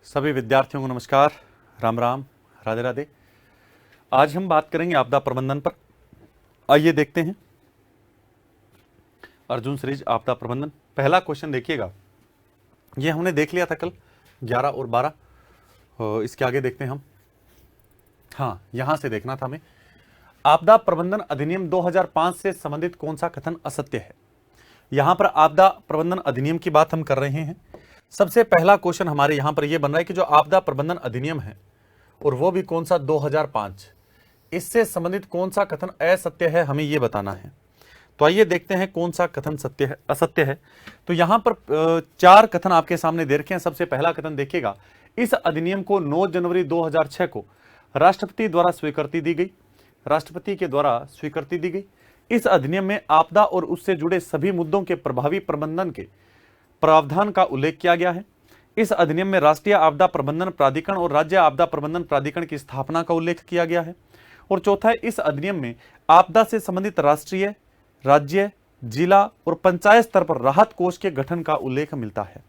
सभी विद्यार्थियों को नमस्कार, राम राम, राधे राधे। आज हम बात करेंगे आपदा प्रबंधन पर। आइए देखते हैं अर्जुन सीरीज आपदा प्रबंधन। पहला क्वेश्चन देखिएगा, ये हमने देख लिया था कल 11 और 12। इसके आगे देखते हैं हम। हाँ, यहां से देखना था हमें। आपदा प्रबंधन अधिनियम 2005 से संबंधित कौन सा कथन असत्य है। यहां पर आपदा प्रबंधन अधिनियम की बात हम कर रहे हैं। सबसे पहला क्वेश्चन हमारे यहां पर यह बन रहा है कि जो आपदा प्रबंधन अधिनियम है और वो भी कौन सा 2005, इससे संबंधित कौन सा कथन असत्य है, हमें यह बताना है। तो आइए देखते हैं कौन सा कथन सत्य है, असत्य है। तो यहां पर 4 कथन आपके सामने दे रखे हैं। सबसे पहला कथन देखिएगा, इस अधिनियम को 9 जनवरी 2006 को राष्ट्रपति द्वारा स्वीकृति दी गई। राष्ट्रपति के द्वारा स्वीकृति दी गई। इस अधिनियम में आपदा और उससे जुड़े सभी मुद्दों के प्रभावी प्रबंधन के प्रावधान का उल्लेख किया गया है। इस अधिनियम में राष्ट्रीय आपदा प्रबंधन प्राधिकरण और राज्य आपदा प्रबंधन प्राधिकरण की स्थापना का उल्लेख किया गया है। और चौथा है, इस अधिनियम में आपदा से संबंधित राष्ट्रीय, राज्य, जिला और पंचायत स्तर पर राहत कोष के गठन का उल्लेख मिलता है।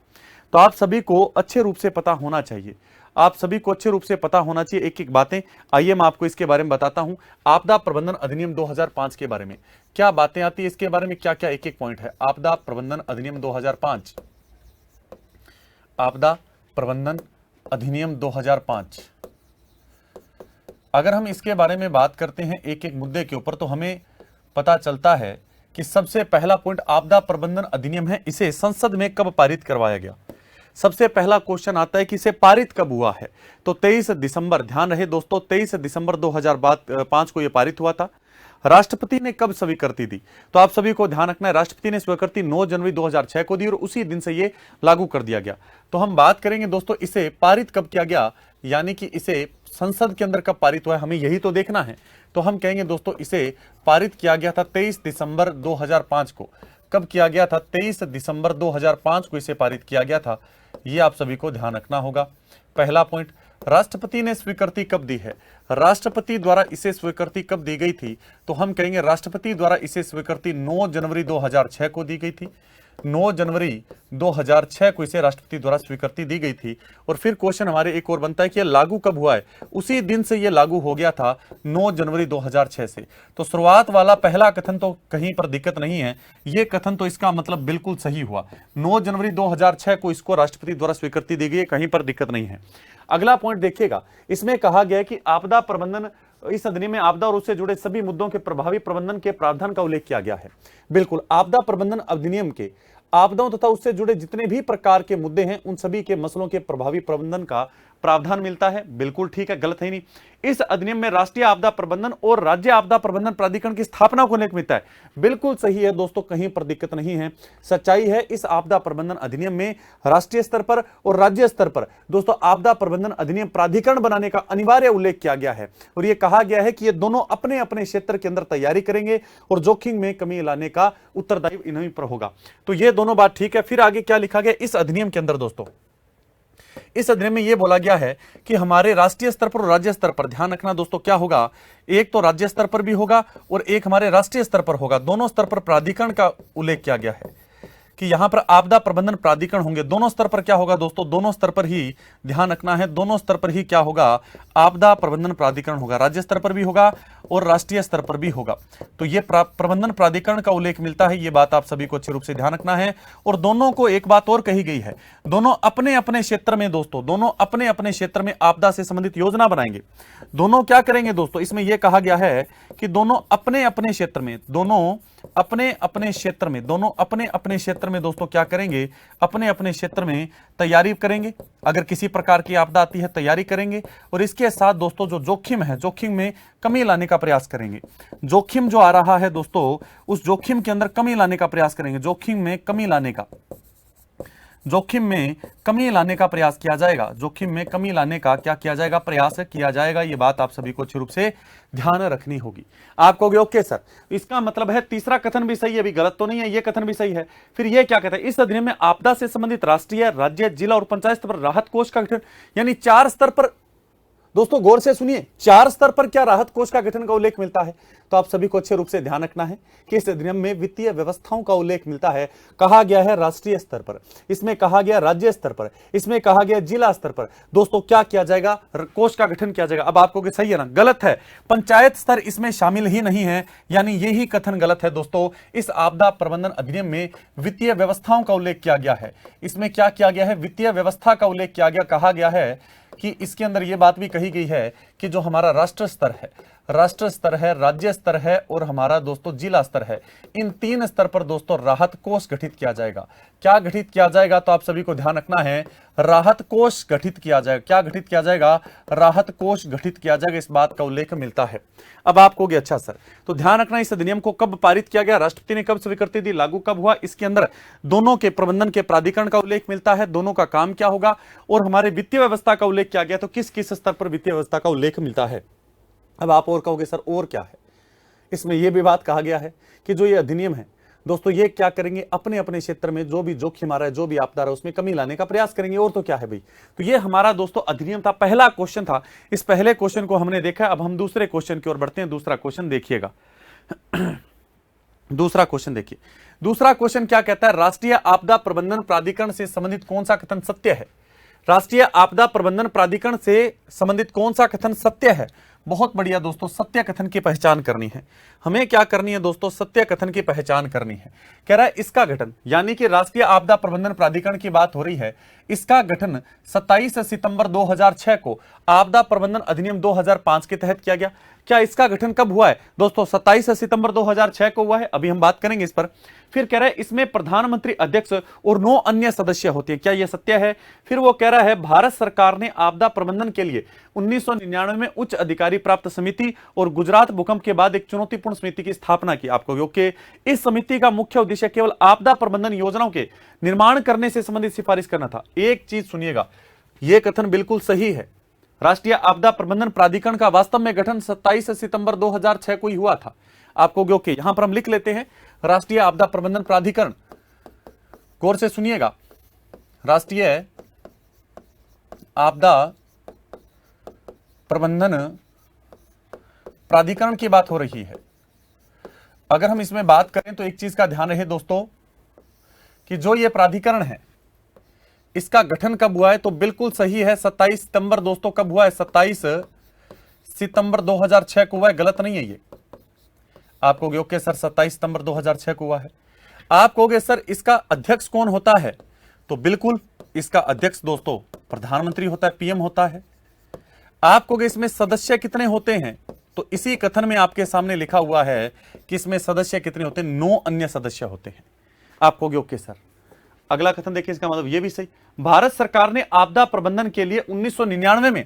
तो आप सभी को अच्छे रूप से पता होना चाहिए, आप सभी को अच्छे रूप से पता होना चाहिए एक एक बातें। आइए मैं आपको इसके बारे में बताता हूं। आपदा प्रबंधन अधिनियम 2005 के बारे में क्या बातें आती है, इसके बारे में क्या क्या एक एक पॉइंट है। आपदा प्रबंधन अधिनियम 2005, आपदा प्रबंधन अधिनियम 2005। अगर हम इसके बारे में बात करते हैं एक एक मुद्दे के ऊपर, तो हमें पता चलता है कि सबसे पहला पॉइंट आपदा प्रबंधन अधिनियम है, इसे संसद में कब पारित करवाया गया। सबसे पहला क्वेश्चन आता है कि इसे पारित कब हुआ है। तो 23 दिसंबर, ध्यान रहे दोस्तों, 23 दिसंबर 2005 को यह पारित हुआ था। राष्ट्रपति ने कब स्वीकृति दी, तो आप सभी को ध्यान रखना है, राष्ट्रपति ने स्वीकृति 9 जनवरी 2006 को दी और उसी दिन से यह लागू कर दिया गया। तो हम बात करेंगे दोस्तों, इसे पारित कब किया गया, यानी कि इसे संसद के अंदर कब पारित हुआ है, हमें यही तो देखना है। तो हम कहेंगे दोस्तों, इसे पारित किया गया था 23 दिसंबर 2005 को। कब किया गया था? 23 दिसंबर 2005 को इसे पारित किया गया था। ये आप सभी को ध्यान रखना होगा। पहला पॉइंट, राष्ट्रपति ने स्वीकृति कब दी है, राष्ट्रपति द्वारा इसे स्वीकृति कब दी गई थी। तो हम कहेंगे राष्ट्रपति द्वारा इसे स्वीकृति 9 जनवरी 2006 को दी गई थी। 9 जनवरी 2006 को इसे राष्ट्रपति द्वारा स्वीकृति दी गई थी। और फिर क्वेश्चन हमारे एक और बनता है कि यह लागू कब हुआ है। उसी दिन से यह लागू हो गया था, 9 जनवरी 2006 से। तो शुरुआत वाला पहला कथन तो कहीं पर दिक्कत नहीं है, यह कथन तो इसका मतलब बिल्कुल सही हुआ। 9 जनवरी 2006 को इसको राष्ट्रपति द्वारा स्वीकृति दी गई, कहीं पर दिक्कत नहीं है। अगला पॉइंट देखिएगा, इसमें कहा गया है कि आपदा प्रबंधन, इस अधिनियम में आपदा और उससे जुड़े सभी मुद्दों के प्रभावी प्रबंधन के प्रावधान का उल्लेख किया गया है। बिल्कुल, आपदा प्रबंधन अधिनियम के आपदाओं तथा उससे जुड़े जितने भी प्रकार के मुद्दे हैं, उन सभी के मसलों के प्रभावी प्रबंधन का प्रावधान मिलता है। बिल्कुल ठीक है, गलत है नहीं। इस अधिनियम में राष्ट्रीय आपदा प्रबंधन और राज्य आपदा प्रबंधन प्राधिकरण की स्थापना को उल्लेख मिलता है। बिल्कुल सही है दोस्तों, कहीं पर दिक्कत नहीं है, सच्चाई है। इस आपदा प्रबंधन अधिनियम में राष्ट्रीय स्तर पर और राज्य स्तर पर दोस्तों आपदा प्रबंधन अधिनियम प्राधिकरण बनाने का अनिवार्य उल्लेख किया गया है। और यह कहा गया है कि ये दोनों अपने अपने क्षेत्र के अंदर तैयारी करेंगे और जोखिम में कमी लाने का उत्तरदायित्व इन्हीं पर होगा। तो ये दोनों बात ठीक है। फिर आगे क्या लिखा गया इस अधिनियम के अंदर दोस्तों, इस अधिनियम में यह बोला गया है कि हमारे राष्ट्रीय स्तर पर और राज्य स्तर पर, ध्यान रखना दोस्तों, क्या होगा, एक तो राज्य स्तर पर भी होगा और एक हमारे राष्ट्रीय स्तर पर होगा। दोनों स्तर पर प्राधिकरण का उल्लेख किया गया है कि यहां पर आपदा प्रबंधन प्राधिकरण होंगे। दोनों स्तर पर क्या होगा दोस्तों, दोनों स्तर पर ही ध्यान रखना है, दोनों स्तर पर ही क्या होगा, आपदा प्रबंधन प्राधिकरण होगा। राज्य स्तर पर भी होगा और राष्ट्रीय स्तर पर भी होगा। तो ये प्रबंधन प्राधिकरण का उल्लेख मिलता है, ये बात आप सभी को अच्छे रूप से ध्यान रखना है। और दोनों को एक बात और कही गई है, दोनों अपने अपने क्षेत्र में दोस्तों, दोनों अपने अपने क्षेत्र में आपदा से संबंधित योजना बनाएंगे। दोनों क्या करेंगे दोस्तों, इसमें यह कहा गया है कि दोनों अपने अपने क्षेत्र में, दोनों अपने अपने क्षेत्र में, दोनों अपने अपने क्षेत्र में दोस्तों क्या करेंगे, अपने अपने क्षेत्र में तैयारी करेंगे। अगर किसी प्रकार की आपदा आती है तैयारी करेंगे। और इसके साथ दोस्तों जो जोखिम है, जोखिम में कमी लाने का प्रयास करेंगे। जोखिम जो आ रहा है दोस्तों, उस जोखिम के अंदर कमी लाने का प्रयास करेंगे। जोखिम में कमी लाने का, जोखिम में कमी लाने का प्रयास किया जाएगा। जोखिम में कमी लाने का क्या किया जाएगा, प्रयास किया जाएगा। ये बात आप सभी को अच्छे रूप से ध्यान रखनी होगी। आप कहोगे ओके सर, इसका मतलब है तीसरा कथन भी सही है, अभी गलत तो नहीं है, ये कथन भी सही है। फिर ये क्या कहता है, इस अधिनियम में आपदा से संबंधित राष्ट्रीय, राज्य, जिला और पंचायत स्तर पर राहत कोष का गठन, यानी 4 स्तर पर दोस्तों गौर से सुनिए, 4 स्तर पर क्या राहत कोष का गठन का उल्लेख मिलता है? तो आप सभी को अच्छे रूप से ध्यान रखना है कि इस अधिनियम में वित्तीय व्यवस्थाओं का उल्लेख मिलता है। कहा गया है राष्ट्रीय स्तर पर, इसमें कहा गया राज्य स्तर पर, इसमें कहा गया जिला स्तर पर। दोस्तों क्या किया जाएगा? कोष का गठन किया जाएगा। अब आपको कि सही है ना? गलत है, पंचायत स्तर इसमें शामिल ही नहीं है, यानी यही कथन गलत है। दोस्तों इस आपदा प्रबंधन अधिनियम में वित्तीय व्यवस्थाओं का उल्लेख किया गया है। इसमें क्या किया गया है? वित्तीय व्यवस्था का उल्लेख किया गया। कहा गया है कि इसके अंदर यह बात भी कही गई है कि जो हमारा राष्ट्र स्तर है, राज्य स्तर है और हमारा दोस्तों जिला स्तर है, इन 3 स्तर पर दोस्तों राहत कोष गठित किया जाएगा। क्या गठित किया जाएगा? तो आप सभी को ध्यान रखना है, राहत कोष गठित किया जाएगा। क्या गठित किया जाएगा? राहत कोष गठित किया जाएगा, इस बात का उल्लेख मिलता है। अब आप कहोगे अच्छा सर, तो ध्यान रखना इस अधिनियम को कब पारित किया गया, राष्ट्रपति ने कब स्वीकृति दी, लागू कब हुआ, इसके अंदर दोनों के प्रबंधन के प्राधिकरण का उल्लेख मिलता है, दोनों का काम क्या होगा, और हमारे वित्तीय व्यवस्था का उल्लेख किया गया। तो किस किस स्तर पर वित्तीय व्यवस्था का उल्लेख मिलता है? अब आप और कहोगे सर और क्या है? इसमें यह भी बात कहा गया है कि जो ये अधिनियम है दोस्तों, ये क्या करेंगे, अपने अपने क्षेत्र में जो भी जोखिम आ रहा है, जो भी आपदा है, उसमें कमी लाने का प्रयास करेंगे। और तो क्या है भाई? तो ये हमारा दोस्तों अधिनियम था, पहला क्वेश्चन था। इस पहले क्वेश्चन को हमने देखा। अब हम दूसरे क्वेश्चन की ओर बढ़ते हैं। दूसरा क्वेश्चन देखिएगा। दूसरा क्वेश्चन देखिए, दूसरा क्वेश्चन क्या कहता है? राष्ट्रीय आपदा प्रबंधन प्राधिकरण से संबंधित कौन सा कथन सत्य है? राष्ट्रीय आपदा प्रबंधन प्राधिकरण से संबंधित कौन सा कथन सत्य है? बहुत बढ़िया दोस्तों, सत्य कथन की पहचान करनी है। हमें क्या करनी है दोस्तों? सत्य कथन की पहचान करनी है। कह रहा है इसका गठन, यानी कि राष्ट्रीय आपदा प्रबंधन प्राधिकरण की बात हो रही है, इसका गठन 27 सितंबर 2006 को आपदा प्रबंधन अधिनियम 2005 के तहत किया गया। क्या इसका गठन कब हुआ है दोस्तों? 27 सितंबर 2006 को हुआ है। अभी हम बात करेंगे इस पर। फिर कह रहा है इसमें प्रधानमंत्री अध्यक्ष और 9 अन्य सदस्य होते हैं। क्या यह सत्य है? फिर वो कह रहा है भारत सरकार ने आपदा प्रबंधन के लिए 1999 में उच्च अधिकारी प्राप्त समिति और गुजरात भूकंप के बाद एक चुनौतीपूर्ण समिति की स्थापना की। आपको ओके, इस समिति का मुख्य उद्देश्य केवल आपदा प्रबंधन योजनाओं के निर्माण करने से संबंधित सिफारिश करना था। एक चीज सुनिएगा, यह कथन बिल्कुल सही है। राष्ट्रीय आपदा प्रबंधन प्राधिकरण का वास्तव में गठन 27 सितंबर 2006 को ही हुआ था। आपको ओके, यहां पर हम लिख लेते हैं राष्ट्रीय आपदा प्रबंधन प्राधिकरण। गौर से सुनिएगा, राष्ट्रीय आपदा प्रबंधन प्राधिकरण की बात हो रही है। अगर हम इसमें बात करें तो एक चीज का ध्यान रहे दोस्तों कि जो ये प्राधिकरण है इसका गठन कब हुआ है? तो बिल्कुल सही है, 27 सितंबर दोस्तों कब हुआ है? 27 सितंबर 2006 को हुआ है। गलत नहीं है ये। आप कहोगे ओके सर 27 सितंबर 2006 को हुआ है। आप कहोगे सर इसका अध्यक्ष कौन होता है? तो बिल्कुल इसका अध्यक्ष दोस्तों प्रधानमंत्री होता है, पीएम होता है। आप कहोगे इसमें सदस्य कितने होते हैं? तो इसी कथन में आपके सामने लिखा हुआ है कि इसमें सदस्य कितने होते हैं? 9 अन्य सदस्य होते हैं। आप कहोगे ओके सर। अगला कथन देखिए, इसका मतलब ये भी सही। भारत सरकार ने आपदा प्रबंधन के लिए 1999 में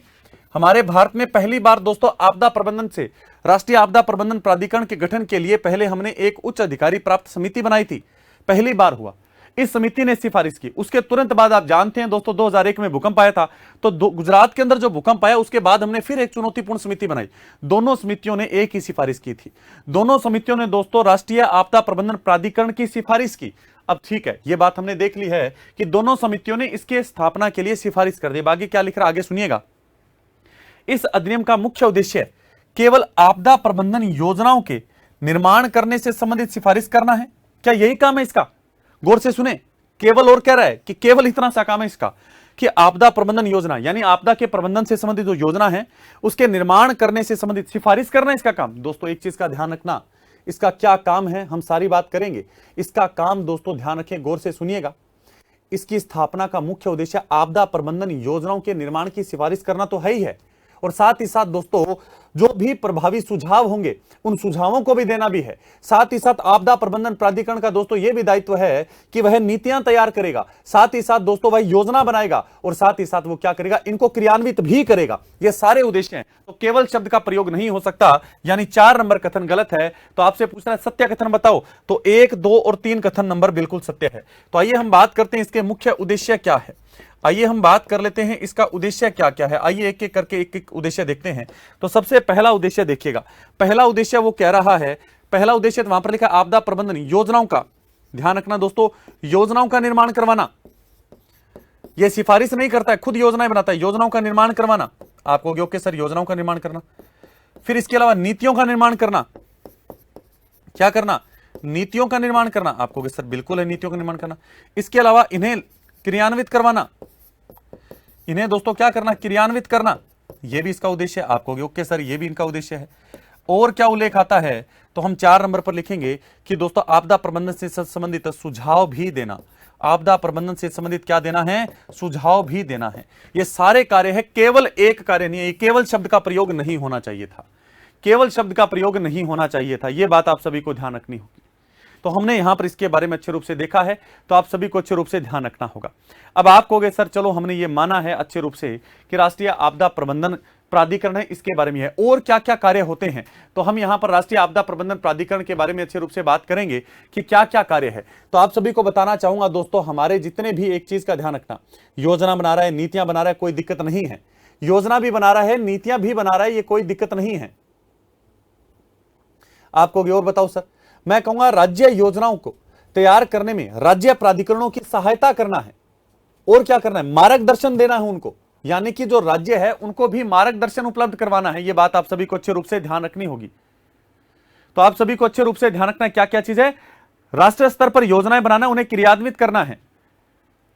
हमारे भारत में पहली बार दोस्तों आपदा प्रबंधन से राष्ट्रीय आपदा प्रबंधन प्राधिकरण के गठन के लिए पहले हमने एक उच्च अधिकारी प्राप्त समिति बनाई थी। पहली बार हुआ, इस समिति ने सिफारिश की। उसके तुरंत बाद आप जानते हैं दोस्तों 2001 में भूकंप आया था, तो गुजरात के अंदर जो भूकंप आया उसके बाद हमने फिर एक चुनौतीपूर्ण समिति बनाई। दोनों समितियों ने एक ही सिफारिश की थी। दोनों समितियों ने दोस्तों राष्ट्रीय आपदा प्रबंधन प्राधिकरण की सिफारिश की। अब ठीक है, यह बात हमने देख ली है कि दोनों समितियों ने इसके स्थापना के लिए सिफारिश कर दी। बाकी क्या लिख रहा आगे सुनिएगा। इस अधिनियम का मुख्य उद्देश्य केवल आपदा प्रबंधन योजनाओं के निर्माण करने से संबंधित सिफारिश करना है। क्या यही काम है इसका? गौर से सुने, केवल और कह रहा है कि केवल इतना सा काम है इसका कि आपदा प्रबंधन योजना यानी आपदा के प्रबंधन से संबंधित जो योजना है उसके निर्माण करने से संबंधित सिफारिश करना इसका काम। दोस्तों एक चीज का ध्यान रखना, इसका क्या काम है हम सारी बात करेंगे। इसका काम दोस्तों ध्यान रखें, गौर से सुनिएगा। इसकी स्थापना का मुख्य उद्देश्य आपदा प्रबंधन योजनाओं के निर्माण की सिफारिश करना तो है ही है, और साथ ही साथ दोस्तों जो भी प्रभावी सुझाव होंगे उन सुझावों को भी देना भी है। साथ ही साथ आपदा प्रबंधन प्राधिकरण का दोस्तों यह भी दायित्व है कि वह नीतियां तैयार करेगा, साथ ही साथ दोस्तों वह योजना बनाएगा, और साथ ही साथ वो क्या करेगा, इनको क्रियान्वित भी करेगा। ये सारे उद्देश्य हैं। तो केवल शब्द का प्रयोग नहीं हो सकता, यानी 4 नंबर कथन गलत है। तो आपसे पूछना है सत्य कथन बताओ, तो 1, 2 और 3 कथन नंबर बिल्कुल सत्य है। तो आइए हम बात करते हैं इसके मुख्य उद्देश्य क्या है। आइए हम बात कर लेते हैं इसका उद्देश्य क्या क्या है। आइए एक एक करके एक एक उद्देश्य देखते हैं। तो सबसे पहला उद्देश्य देखिएगा। पहला उद्देश्य वो कह रहा है, पहला उद्देश्य वहां पर लिखा आपदा प्रबंधन योजनाओं का, ध्यान रखना दोस्तों, योजनाओं का निर्माण करवाना। यह सिफारिश नहीं करता है, खुद योजनाएं बनाता है, योजनाओं का निर्माण करवाना। आपको हो गया ओके सर योजनाओं का निर्माण करना। फिर इसके अलावा नीतियों का निर्माण करना, क्या करना, नीतियों का निर्माण करना, आपको हो गया सर बिल्कुल है नीतियों का निर्माण करना। इसके अलावा इन्हें क्रियान्वित करवाना, इन्हें दोस्तों क्या करना, क्रियान्वित करना, यह भी इसका उद्देश्य है। आपको हो गया ओके सर ये भी इनका उद्देश्य है। और क्या उल्लेख आता है, तो हम 4 नंबर पर लिखेंगे कि दोस्तों आपदा प्रबंधन से संबंधित सुझाव भी देना। आपदा प्रबंधन से संबंधित क्या देना है, सुझाव भी देना है। ये सारे कार्य है, केवल एक कार्य नहीं है, केवल शब्द का प्रयोग नहीं होना चाहिए था, केवल शब्द का प्रयोग नहीं होना चाहिए था, यह बात आप सभी को ध्यान रखनी होगी। तो हमने यहां पर इसके बारे में अच्छे रूप से देखा है, तो आप सभी को अच्छे रूप से ध्यान रखना होगा। अब आप कहोगे सर चलो हमने ये माना है अच्छे रूप से कि राष्ट्रीय आपदा प्रबंधन प्राधिकरण है, इसके बारे में है, और क्या क्या कार्य होते हैं, तो हम यहां पर राष्ट्रीय आपदा प्रबंधन प्राधिकरण के बारे में अच्छे रूप से बात करेंगे कि क्या क्या कार्य है। तो आप सभी को बताना चाहूंगा दोस्तों, हमारे जितने भी, एक चीज का ध्यान रखना, योजना बना रहा है, नीतियां बना रहा है, कोई दिक्कत नहीं है, योजना भी बना रहा है, नीतियां भी बना रहा है, ये कोई दिक्कत नहीं है। आपको और बताओ सर, मैं कहूंगा राज्य योजनाओं को तैयार करने में राज्य प्राधिकरणों की सहायता करना है, और क्या करना है, मार्गदर्शन देना है उनको, यानी कि जो राज्य है उनको भी मार्गदर्शन उपलब्ध करवाना है। यह बात आप सभी को अच्छे रूप से ध्यान रखनी होगी। तो आप सभी को अच्छे रूप से ध्यान रखना है क्या क्या चीज है, राष्ट्रीय स्तर पर योजनाएं बनाना, उन्हें क्रियान्वित करना है,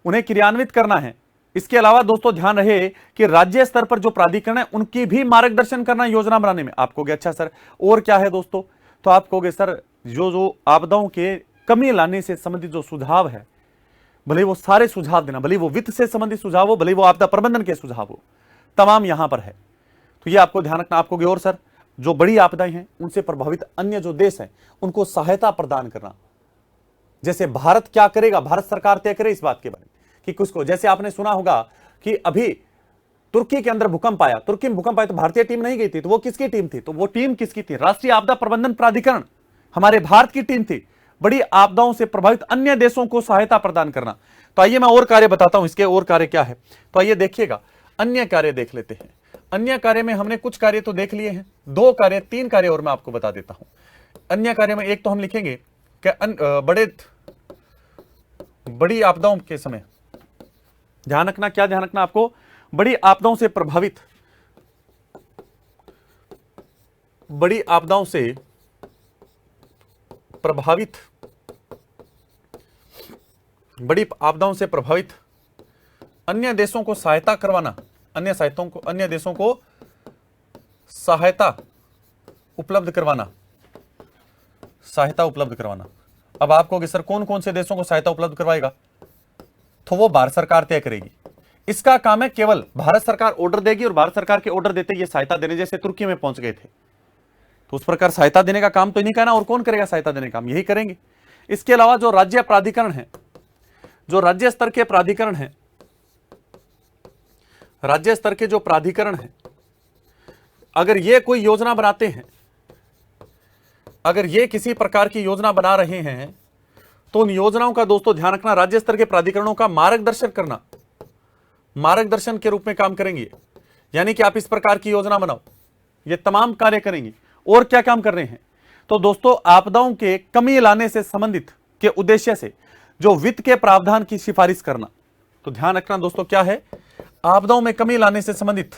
उन्हें क्रियान्वित करना है। इसके अलावा दोस्तों ध्यान रहे कि राज्य स्तर पर जो प्राधिकरण है उनकी भी मार्गदर्शन करना योजना बनाने में। आप कहोगे अच्छा सर और क्या है दोस्तों, तो आप कहोगे सर जो आपदाओं के कमी लाने से संबंधित जो सुझाव है, भले वो सारे सुझाव देना, भले वो वित्त से संबंधित सुझाव हो, भले वो आपदा प्रबंधन के सुझाव हो, तमाम यहां पर है। तो ये आपको ध्यान रखना। आपको और सर जो बड़ी आपदाएं हैं उनसे प्रभावित अन्य जो देश हैं उनको सहायता प्रदान करना, जैसे भारत क्या करेगा, भारत सरकार तय करे इस बात के बारे में कि किसको, जैसे आपने सुना होगा कि अभी तुर्की के अंदर भूकंप आया, तुर्की में भूकंप आया तो भारतीय टीम नहीं गई थी, तो वो किसकी टीम थी, तो वो टीम किसकी थी, राष्ट्रीय आपदा प्रबंधन प्राधिकरण, हमारे भारत की टीम थी। बड़ी आपदाओं से प्रभावित अन्य देशों को सहायता प्रदान करना। तो आइए मैं और कार्य बताता हूं, इसके और कार्य क्या है, तो आइए देखिएगा, अन्य कार्य देख लेते हैं। अन्य कार्य में हमने कुछ कार्य तो देख लिए हैं, 2 कार्य 3 कार्य और मैं आपको बता देता हूं। अन्य कार्य में एक तो हम लिखेंगे कि बड़ी आपदाओं के समय, ध्यान रखना, क्या ध्यान रखना आपको, बड़ी आपदाओं से प्रभावित, बड़ी आपदाओं से प्रभावित, बड़ी आपदाओं से प्रभावित अन्य देशों को सहायता करवाना, अन्य देशों को सहायता उपलब्ध करवाना, सहायता उपलब्ध करवाना। अब आप कहोगे सर कौन कौन से देशों को सहायता उपलब्ध करवाएगा, तो वो भारत सरकार तय करेगी। इसका काम है, केवल भारत सरकार ऑर्डर देगी और भारत सरकार के ऑर्डर देते ये सहायता देने, जैसे तुर्की में पहुंच गए थे तो उस प्रकार सहायता देने का काम तो इन्हीं का ना, और कौन करेगा सहायता देने का काम, यही करेंगे। इसके अलावा जो राज्य प्राधिकरण है, जो राज्य स्तर के प्राधिकरण है, राज्य स्तर के जो प्राधिकरण है, अगर ये कोई योजना बनाते हैं, अगर ये किसी प्रकार की योजना बना रहे हैं, तो उन योजनाओं का दोस्तों ध्यान रखना, राज्य स्तर के प्राधिकरणों का मार्गदर्शन करना, मार्गदर्शन के रूप में काम करेंगे। यानी कि आप इस प्रकार की योजना बनाओ, ये तमाम कार्य करेंगे। और क्या काम कर रहे हैं, तो दोस्तों आपदाओं के कमी लाने से संबंधित के उद्देश्य से जो वित्त के प्रावधान की सिफारिश करना। तो ध्यान रखना दोस्तों क्या है, आपदाओं में कमी लाने से संबंधित,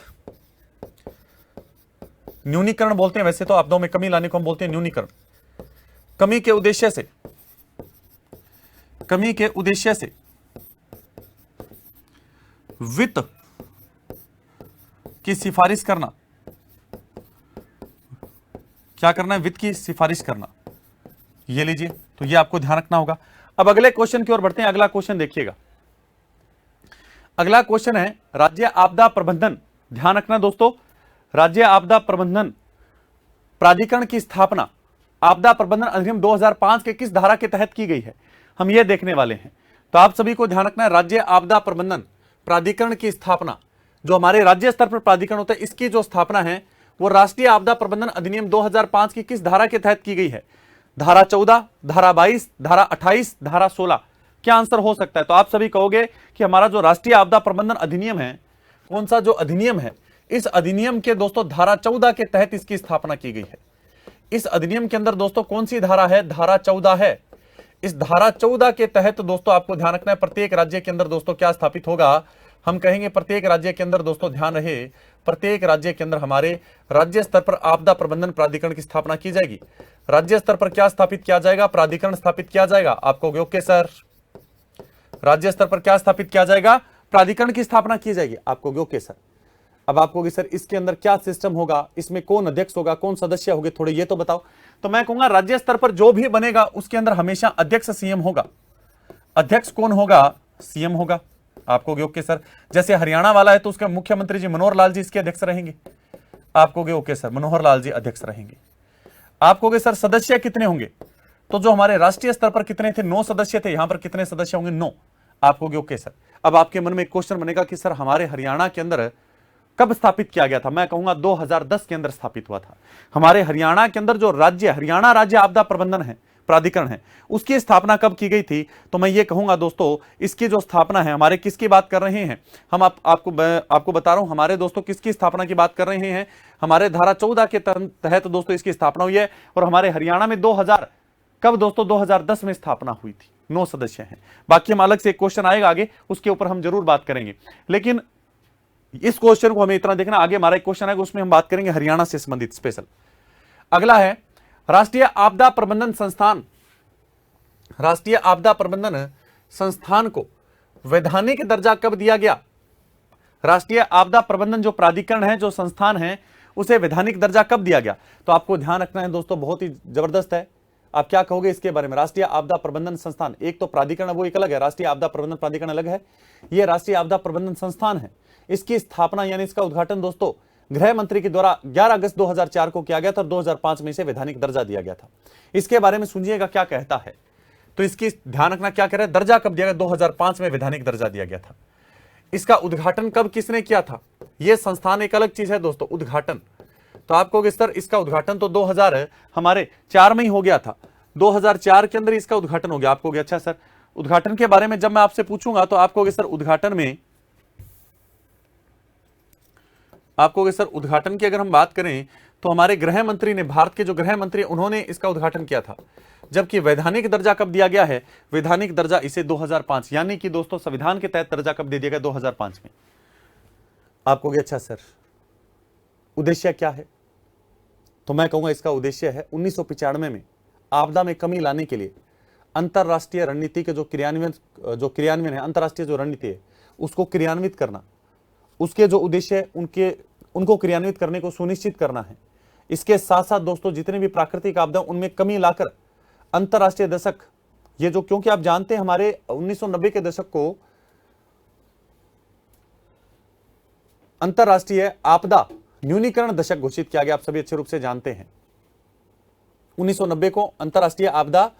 न्यूनीकरण बोलते हैं वैसे तो, आपदाओं में कमी लाने को हम बोलते हैं न्यूनीकरण। कमी के उद्देश्य से, कमी के उद्देश्य से वित्त की सिफारिश करना, क्या करना है, वित्त की सिफारिश करना, ये लीजिए। तो ये आपको ध्यान रखना होगा। अब अगले क्वेश्चन की ओर बढ़ते हैं। अगला क्वेश्चन देखिएगा, अगला क्वेश्चन है राज्य आपदा प्रबंधन। ध्यान रखना दोस्तों, राज्य आपदा प्रबंधन प्राधिकरण की स्थापना आपदा प्रबंधन अधिनियम 2005 के किस धारा के तहत की गई है, हम ये देखने वाले हैं। तो आप सभी को ध्यान रखना है, राज्य आपदा प्रबंधन प्राधिकरण की स्थापना, जो हमारे राज्य स्तर पर प्राधिकरण होता है, इसकी जो स्थापना है वो राष्ट्रीय आपदा प्रबंधन अधिनियम 2005 की किस धारा के तहत की गई है, धारा 14, धारा 22, धारा 28, धारा 16। क्या आंसर हो सकता है, तो आप सभी कहोगे कि हमारा जो राष्ट्रीय आपदा प्रबंधन अधिनियम है, कौन सा जो अधिनियम है, इस अधिनियम के दोस्तों धारा 14 के तहत इसकी स्थापना की गई है। इस अधिनियम के अंदर दोस्तों कौन सी धारा है, धारा 14 है। इस धारा 14 के तहत दोस्तों आपको ध्यान रखना है, प्रत्येक राज्य के अंदर दोस्तों क्या स्थापित होगा, हम कहेंगे प्रत्येक राज्य के अंदर दोस्तों ध्यान रहे, प्रत्येक राज्य के अंदर हमारे राज्य स्तर पर आपदा प्रबंधन प्राधिकरण की स्थापना की जाएगी। राज्य स्तर पर क्या स्थापित किया जाएगा? प्राधिकरण स्थापित किया जाएगा। आपको ओके सर, राज्य स्तर पर क्या स्थापित किया जाएगा? प्राधिकरण की स्थापना की जाएगी। आपको ओके सर। अब आपको सर इसके अंदर क्या सिस्टम होगा, इसमें कौन अध्यक्ष होगा, कौन सदस्य होंगे, थोड़े ये तो बताओ। तो मैं कहूंगा राज्य स्तर पर जो भी बनेगा उसके अंदर हमेशा अध्यक्ष सीएम होगा। अध्यक्ष कौन होगा? सीएम होगा। आपको ओके सर। जैसे हरियाणा वाला है तो उसके मुख्यमंत्री जी मनोहर लाल जी इसके अध्यक्ष रहेंगे। आपको ओके सर, मनोहर लाल जी अध्यक्ष रहेंगे। आपको सर सदस्य कितने होंगे? तो जो हमारे राष्ट्रीय स्तर पर कितने थे? 9 सदस्य थे। यहां पर कितने सदस्य होंगे? 9। आपको ओके सर। अब आपके मन में एक क्वेश्चन बनेगा कि सर हमारे हरियाणा के अंदर कब स्थापित किया गया था? मैं कहूंगा 2010 के अंदर स्थापित हुआ था। हमारे हरियाणा के अंदर जो राज्य हरियाणा राज्य आपदा प्रबंधन है प्राधिकरण है, उसकी स्थापना कब की गई थी? तो मैं ये कहूंगा दोस्तों, इसकी जो स्थापना है, हमारे किसकी बात कर रहे हैं हम? आपको बता रहा हूं हमारे दोस्तों किसकी स्थापना की बात कर रहे हैं। हमारे धारा 14 के तहत दोस्तों इसकी स्थापना हुई है। और हमारे हरियाणा में 2000 कब दोस्तों? 2010 में स्थापना हुई थी। 9 सदस्य हैं। बाकी हम अलग से एक क्वेश्चन आएगा आगे, उसके ऊपर हम जरूर बात करेंगे। लेकिन इस क्वेश्चन को हमें इतना देखना, आगे हमारा एक क्वेश्चन आएगा उसमें हम बात करेंगे हरियाणा से संबंधित स्पेशल। अगला है राष्ट्रीय आपदा प्रबंधन संस्थान। राष्ट्रीय आपदा प्रबंधन संस्थान को वैधानिक दर्जा कब दिया गया? राष्ट्रीय आपदा प्रबंधन जो प्राधिकरण है, जो संस्थान है, उसे वैधानिक दर्जा कब दिया गया? तो आपको ध्यान रखना है दोस्तों, बहुत ही जबरदस्त है। आप क्या कहोगे इसके बारे में? राष्ट्रीय आपदा प्रबंधन संस्थान, एक तो प्राधिकरण वो एक अलग है, राष्ट्रीय आपदा प्रबंधन प्राधिकरण अलग है। यह राष्ट्रीय आपदा प्रबंधन संस्थान है। इसकी स्थापना यानी इसका उद्घाटन दोस्तों गृह मंत्री के द्वारा 11 अगस्त 2004 को किया गया था और 2005 में इसे वैधानिक दर्जा दिया गया था। इसके बारे में सुनिएगा क्या कहता है। तो इसकी ध्यान रखना, क्या कह रहे हैं? दर्जा कब दिया गया? 2005 में वैधानिक दर्जा दिया गया था। इसका उद्घाटन कब किसने किया था? यह संस्थान एक अलग चीज है दोस्तों, उद्घाटन। तो आपको सर इसका उद्घाटन तो 2004 में ही हो गया था। 2004 के अंदर इसका उद्घाटन हो गया। आपको अच्छा सर, उद्घाटन के बारे में जब मैं आपसे पूछूंगा तो आपको सर उद्घाटन में सर उद्घाटन की अगर हम बात करें तो हमारे गृह मंत्री ने, भारत के जो गृह मंत्री, उन्होंने इसका उद्घाटन किया था। जबकि वैधानिक दर्जा कब दिया गया है? वैधानिक दर्जा इसे 2005, यानी कि दोस्तों संविधान के तहत दर्जा कब दे दिया गया? 2005 में। आपको अच्छा सर उद्देश्य क्या है? तो मैं कहूंगा इसका उद्देश्य है 1995 में आपदा में कमी लाने के लिए अंतरराष्ट्रीय रणनीति के जो क्रियान्वयन है, अंतरराष्ट्रीय जो रणनीति है उसको क्रियान्वित करना। उसके जो उद्देश्य है उनको क्रियान्वित करने को सुनिश्चित करना है। इसके साथ साथ दोस्तों जितने भी प्राकृतिक आपदा उनमें कमी लाकर अंतरराष्ट्रीय दशक, ये जो, क्योंकि आप जानते हैं हमारे 1990 के दशक को अंतरराष्ट्रीय आपदा न्यूनीकरण दशक घोषित किया गया। आप सभी अच्छे रूप से जानते हैं 1990 को अंतरराष्ट्रीय आपदा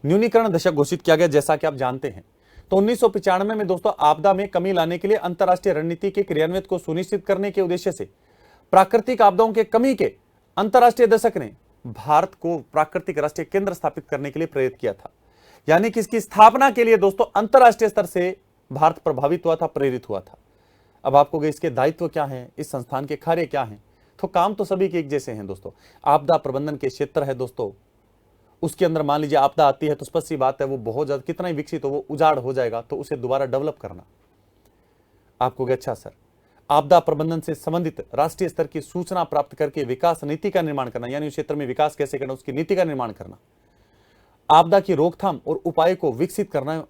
न्यूनीकरण दशक घोषित किया गया, जैसा कि आप जानते हैं। तो 1995 में दोस्तों आपदा में कमी लाने के लिए अंतरराष्ट्रीय रणनीति के क्रियान्वित को सुनिश्चित करने के उद्देश्य से प्राकृतिक आपदाओं के कमी के अंतरराष्ट्रीय दशक ने भारत को प्राकृतिक राष्ट्रीय केंद्र स्थापित करने के लिए प्रेरित किया था। यानी कि इसकी स्थापना के लिए दोस्तों अंतरराष्ट्रीय स्तर से भारत प्रभावित हुआ था, प्रेरित हुआ था। अब आपको इसके दायित्व क्या है, इस संस्थान के कार्य क्या हैं? तो काम तो सभी के एक जैसे हैं दोस्तों। आपदा प्रबंधन के क्षेत्र है दोस्तों, उसके अंदर मान लीजिए आपदा आती है तो स्पष्ट सी बात है वो बहुत ज्यादा, कितना ही विकसित हो वो उजाड़ हो जाएगा, तो उसे दोबारा डेवलप करना। आपको अच्छा सर आपदा प्रबंधन से संबंधित राष्ट्रीय स्तर की सूचना प्राप्त करके विकास नीति का निर्माण करना, यानी उस क्षेत्र में विकास कैसे करना उसकी नीति का निर्माण करना, आपदा की रोकथाम और उपाय को विकसित करना,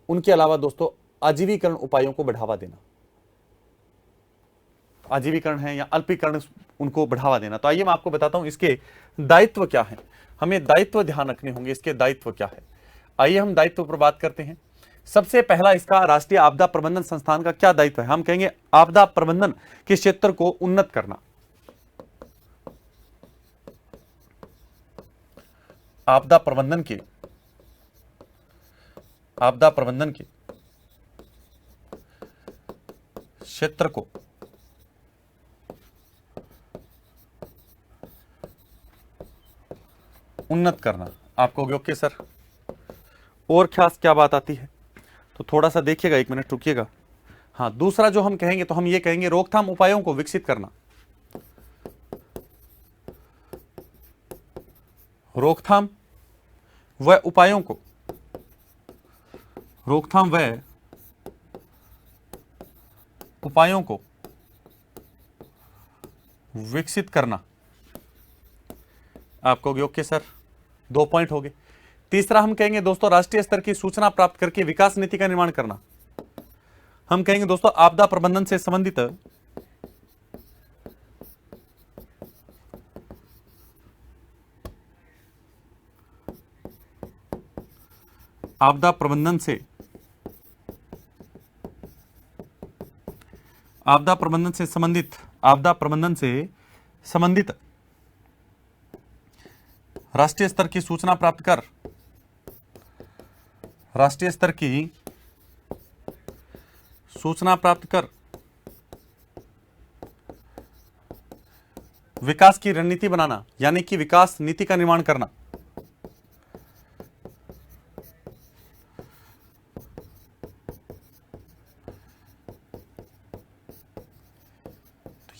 उनके अलावा दोस्तों आजीविकरण उपायों को बढ़ावा देना, आजीविकरण है या अल्पीकरण, उनको बढ़ावा देना। तो आइए मैं आपको बताता हूं इसके दायित्व क्या है। हमें दायित्व ध्यान रखने होंगे, इसके दायित्व क्या है। आइए हम दायित्व पर बात करते हैं। सबसे पहला इसका राष्ट्रीय आपदा प्रबंधन संस्थान का क्या दायित्व है? हम कहेंगे आपदा प्रबंधन के क्षेत्र को उन्नत करना। आपदा प्रबंधन के क्षेत्र को उन्नत करना। आपको ओके सर, और खास क्या बात आती है? तो थोड़ा सा देखिएगा, 1 मिनट रुकिएगा। हाँ, दूसरा जो हम कहेंगे तो हम ये कहेंगे रोकथाम उपायों को विकसित करना। रोकथाम व उपायों को विकसित करना। आप कहोगे ओके सर, 2 पॉइंट हो गए। तीसरा हम कहेंगे दोस्तों राष्ट्रीय स्तर की सूचना प्राप्त करके विकास नीति का निर्माण करना। हम कहेंगे दोस्तों आपदा प्रबंधन से संबंधित आपदा प्रबंधन से संबंधित राष्ट्रीय स्तर की सूचना प्राप्त कर विकास की रणनीति बनाना, यानी कि विकास नीति का निर्माण करना।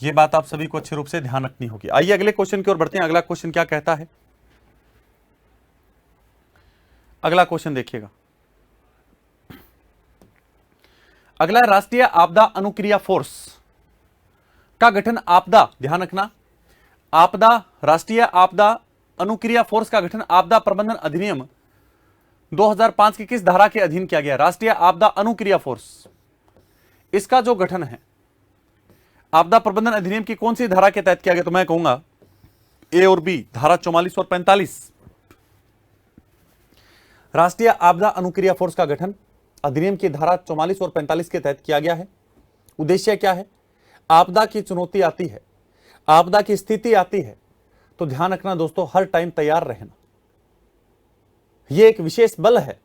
ये बात आप सभी को अच्छे रूप से ध्यान रखनी होगी। आइए अगले क्वेश्चन की ओर बढ़ते हैं। अगला क्वेश्चन क्या कहता है, अगला क्वेश्चन देखिएगा। अगला राष्ट्रीय आपदा अनुक्रिया फोर्स का गठन ध्यान रखना, राष्ट्रीय आपदा अनुक्रिया फोर्स का गठन आपदा प्रबंधन अधिनियम 2005 की किस धारा के अधीन किया गया? राष्ट्रीय आपदा अनुक्रिया फोर्स, इसका जो गठन है आपदा प्रबंधन अधिनियम की कौन सी धारा के तहत किया गया? तो मैं कहूंगा ए और बी, धारा 44 और 45। राष्ट्रीय आपदा अनुक्रिया फोर्स का गठन अधिनियम की धारा 44 और 45 के तहत किया गया है। उद्देश्य क्या है? आपदा की चुनौती आती है, आपदा की स्थिति आती है, तो ध्यान रखना दोस्तों हर टाइम तैयार रहना। यह एक विशेष बल है।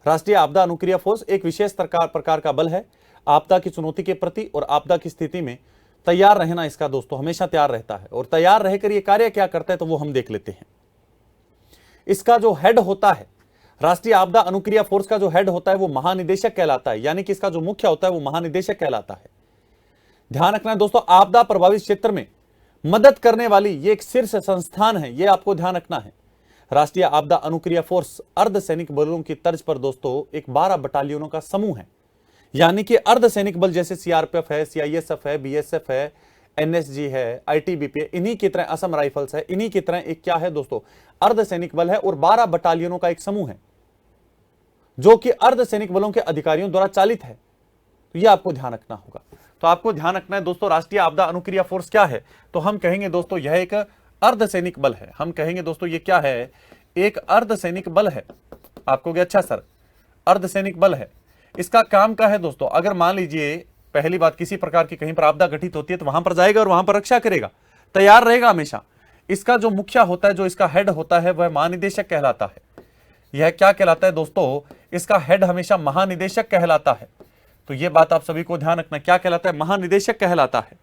राष्ट्रीय आपदा अनुक्रिया फोर्स एक विशेष प्रकार का बल है। आपदा की चुनौती के प्रति और आपदा की स्थिति में तैयार रहना इसका दोस्तों हमेशा तैयार रहता है। और तैयार रहकर यह कार्य क्या करता है तो वो हम देख लेते हैं। इसका जो हेड होता है, राष्ट्रीय आपदा अनुक्रिया फोर्स का जो हेड होता है वो महानिदेशक कहलाता है, यानी कि इसका जो मुख्य होता है वो महानिदेशक कहलाता है। ध्यान रखना दोस्तों, आपदा प्रभावित क्षेत्र में मदद करने वाली ये एक शीर्ष संस्थान है, ये आपको ध्यान रखना है। राष्ट्रीय आपदा अनुक्रिया फोर्स अर्धसैनिक बलों की तर्ज पर दोस्तों एक 12 बटालियनों का समूह है, यानी कि अर्धसैनिक बल जैसे सीआरपीएफ है, सीआईएसएफ है, बीएसएफ है, एनएसजी है, आईटीबीपी है, इन्हीं की तरह असम राइफल्स है, इन्हीं की तरह एक क्या है दोस्तों अर्धसैनिक बल है और 12 बटालियनों का एक समूह है जो कि अर्धसैनिक बलों के अधिकारियों द्वारा चालित है। तो यह आपको ध्यान रखना होगा। तो आपको ध्यान रखना है दोस्तों राष्ट्रीय आपदा अनुक्रिया फोर्स क्या है, तो हम कहेंगे दोस्तों यह एक अर्धसैनिक बल है। हम कहेंगे दोस्तों ये क्या है, एक अर्धसैनिक बल है। आपको क्या, अच्छा सर अर्धसैनिक बल है, इसका काम क्या है दोस्तों? अगर मान लीजिए पहली बात किसी प्रकार की कहीं पर आपदा घटित होती है तो वहां पर जाएगा और वहां पर रक्षा करेगा, तैयार रहेगा हमेशा। इसका जो मुखिया होता है, जो इसका हेड होता है वह महानिदेशक कहलाता है। यह क्या कहलाता है दोस्तों? इसका हेड हमेशा महानिदेशक कहलाता है। तो यह बात आप सभी को ध्यान रखना, क्या कहलाता है? महानिदेशक कहलाता है।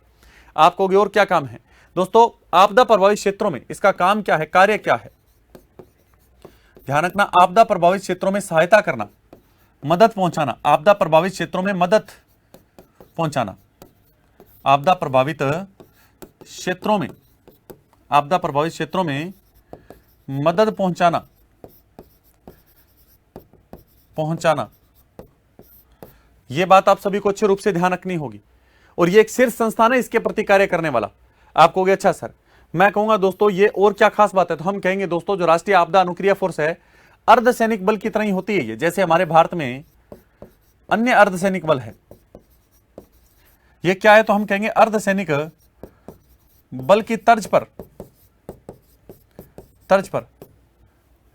आप कहोगे और क्या काम है दोस्तों? आपदा प्रभावित क्षेत्रों में इसका काम क्या है, कार्य क्या है? ध्यान रखना, आपदा प्रभावित क्षेत्रों में सहायता करना, मदद पहुंचाना। आपदा प्रभावित क्षेत्रों में मदद पहुंचाना, आपदा प्रभावित क्षेत्रों में मदद पहुंचाना। यह बात आप सभी को अच्छे रूप से ध्यान रखनी होगी। और यह एक शीर्ष संस्थान है इसके प्रति कार्य करने वाला। आप कहोगे अच्छा सर, मैं कहूंगा दोस्तों ये और क्या खास बात है, तो हम कहेंगे दोस्तों जो राष्ट्रीय आपदा अनुक्रिया फोर्स है अर्धसैनिक बल की तरह ही होती है ये, जैसे हमारे भारत में अन्य अर्धसैनिक बल है। ये क्या है, तो हम कहेंगे अर्धसैनिक बल की तर्ज पर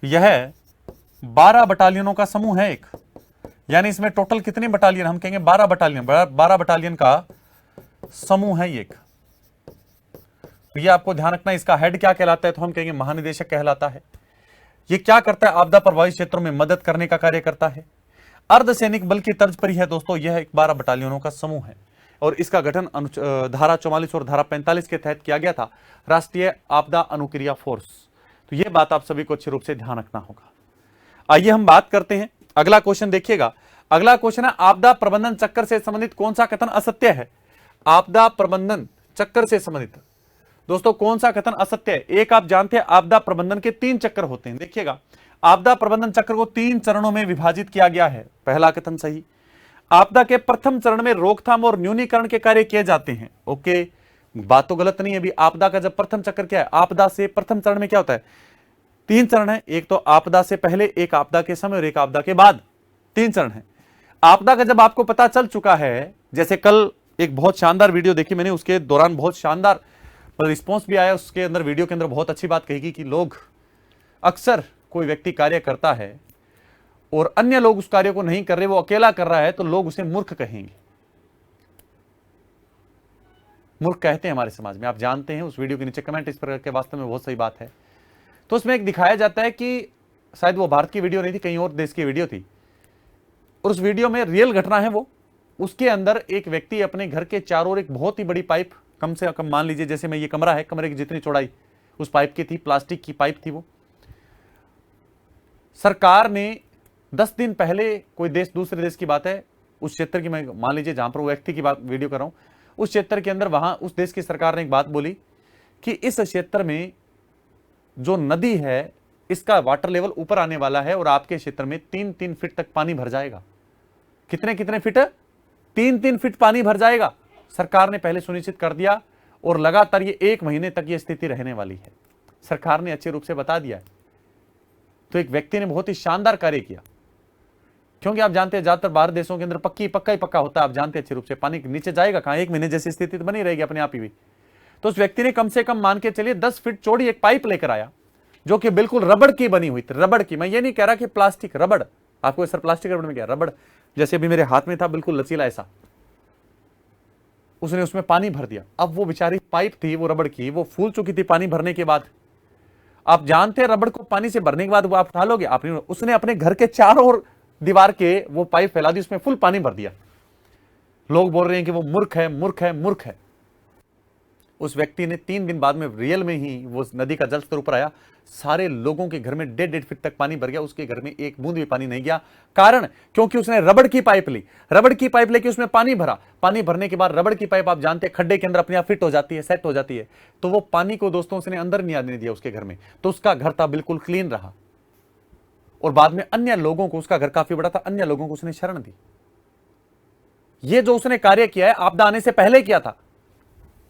यह 12 बटालियनों का समूह है एक, यानी इसमें टोटल कितनी बटालियन? हम कहेंगे 12 बटालियन, 12 बटालियन का समूह है एक। तो ये आपको ध्यान रखना, इसका हेड क्या कहलाता है, तो हम कहेंगे महानिदेशक कहलाता है। ये क्या करता है? आपदा प्रभावित क्षेत्रों में मदद करने का कार्य करता है। अर्धसैनिक बल की तर्ज पर ही है दोस्तों, यह एक 12 बटालियनों का समूह है और इसका गठन धारा 44 और धारा 45 के तहत किया गया था, राष्ट्रीय आपदा अनुक्रिया फोर्स। तो यह बात आप सभी को अच्छे रूप से ध्यान रखना होगा। आइए हम बात करते हैं, अगला क्वेश्चन देखिएगा। अगला क्वेश्चन है आपदा प्रबंधन चक्कर से संबंधित कौन सा कथन असत्य है? आपदा प्रबंधन चक्कर से संबंधित दोस्तों कौन सा कथन असत्य है? एक आप जानते हैं आपदा प्रबंधन के 3 चक्कर होते हैं। देखिएगा, आपदा प्रबंधन चक्र को 3 चरणों में विभाजित किया गया है। पहला कथन सही। आपदा के प्रथम चरण में रोकथाम और न्यूनीकरण के कार्य किए जाते हैं। ओके, बात तो गलत नहीं है। अभी आपदा का जब प्रथम चक्कर क्या है, आपदा से प्रथम चरण में क्या होता है, 3 चरण है, एक तो आपदा से पहले, एक आपदा के समय और एक आपदा के बाद, 3 चरण है। आपदा का जब आपको पता चल चुका है, जैसे कल एक बहुत शानदार वीडियो देखी मैंने, उसके दौरान बहुत शानदार रिस्पॉन्स भी आया। उसके अंदर वीडियो के अंदर बहुत अच्छी बात कही कि लोग अक्सर कोई व्यक्ति कार्य करता है और अन्य लोग उस कार्य को नहीं कर रहे, वो अकेला कर रहा है, तो लोग उसे मूर्ख कहेंगे। मूर्ख कहते हैं हमारे समाज में, आप जानते हैं। उस वीडियो के नीचे कमेंट इस पर के वास्तव में बहुत सही बात है। तो उसमें एक दिखाया जाता है कि शायद वो भारत की वीडियो नहीं थी, कहीं और देश की वीडियो थी, और उस वीडियो में रियल घटना है वो। उसके अंदर एक व्यक्ति अपने घर के चारों ओर एक बहुत ही बड़ी पाइप, कम से कम मान लीजिए जैसे में ये कमरा है, कमरे की जितनी चौड़ाई उस पाइप की थी, प्लास्टिक की पाइप थी वो। सरकार ने 10 दिन पहले, कोई देश, दूसरे देश की बात है, उस क्षेत्र की, मैं मान लीजिए जहां पर वो व्यक्ति की बात वीडियो कर रहा हूं, उस क्षेत्र के अंदर, वहां उस देश की सरकार ने एक बात बोली कि इस क्षेत्र में जो नदी है इसका वाटर लेवल ऊपर आने वाला है और आपके क्षेत्र में 3-3 फीट तक पानी भर जाएगा। कितने फीट? 3-3 फीट पानी भर जाएगा। सरकार ने पहले सुनिश्चित कर दिया और लगातार ये 1 महीने तक ये स्थिति रहने वाली है। सरकार ने अच्छे रूप से बता दिया है। तो एक व्यक्ति ने बहुत ही शानदार कार्य किया, क्योंकि आप जानते हैं ज्यादातर बाहर देशों के अंदर पक्का ही पक्का होता है, आप जानते हैं अच्छे रूप से। पानी नीचे जाएगा कहां, 1 महीने जैसी स्थिति तो बनी रहेगी अपने आप ही भी। तो उस व्यक्ति ने कम से कम मान के चलिए 10 फीट चौड़ी एक पाइप लेकर आया, जो कि बिल्कुल रबड़ की बनी हुई थी। रबड़ की, मैं ये नहीं कह रहा कि प्लास्टिक, रबड़। आपको सर प्लास्टिक रबड़ में क्या, रबड़ जैसे अभी मेरे हाथ में था, बिल्कुल लचीला ऐसा। उसने उसमें पानी भर दिया। अब वो बेचारी पाइप थी वो रबड़ की, वो फूल चुकी थी पानी भरने के बाद। आप जानते हैं रबड़ को पानी से भरने के बाद वो आप उठा लोगे, आप नहीं। उसने अपने घर के चारों ओर दीवार के वो पाइप फैला दी, उसमें फुल पानी भर दिया। लोग बोल रहे हैं कि वो मूर्ख है, मूर्ख है, मूर्ख है। उस व्यक्ति ने 3 दिन बाद में रियल में ही वो नदी का जल स्तर ऊपर आया, सारे लोगों के घर में 1.5 फीट तक पानी भर गया, उसके घर में एक बूंद भी पानी नहीं गया। कारण, क्योंकि उसने रबड़ की पाइप ली, रबड़ की पाइप लेके उसमें पानी भरा। पानी भरने के बाद रबड़ की पाइप आप जानते हैं खड्डे के अंदर अपने आप फिट हो जाती है, सेट हो जाती है। तो वो पानी को दोस्तों उसने अंदर नहीं आने दिया उसके घर में, तो उसका घर था बिल्कुल क्लीन रहा। और बाद में अन्य लोगों को, उसका घर काफी बड़ा था, अन्य लोगों को उसने शरण दी। ये जो उसने कार्य किया है आपदा आने से पहले किया था।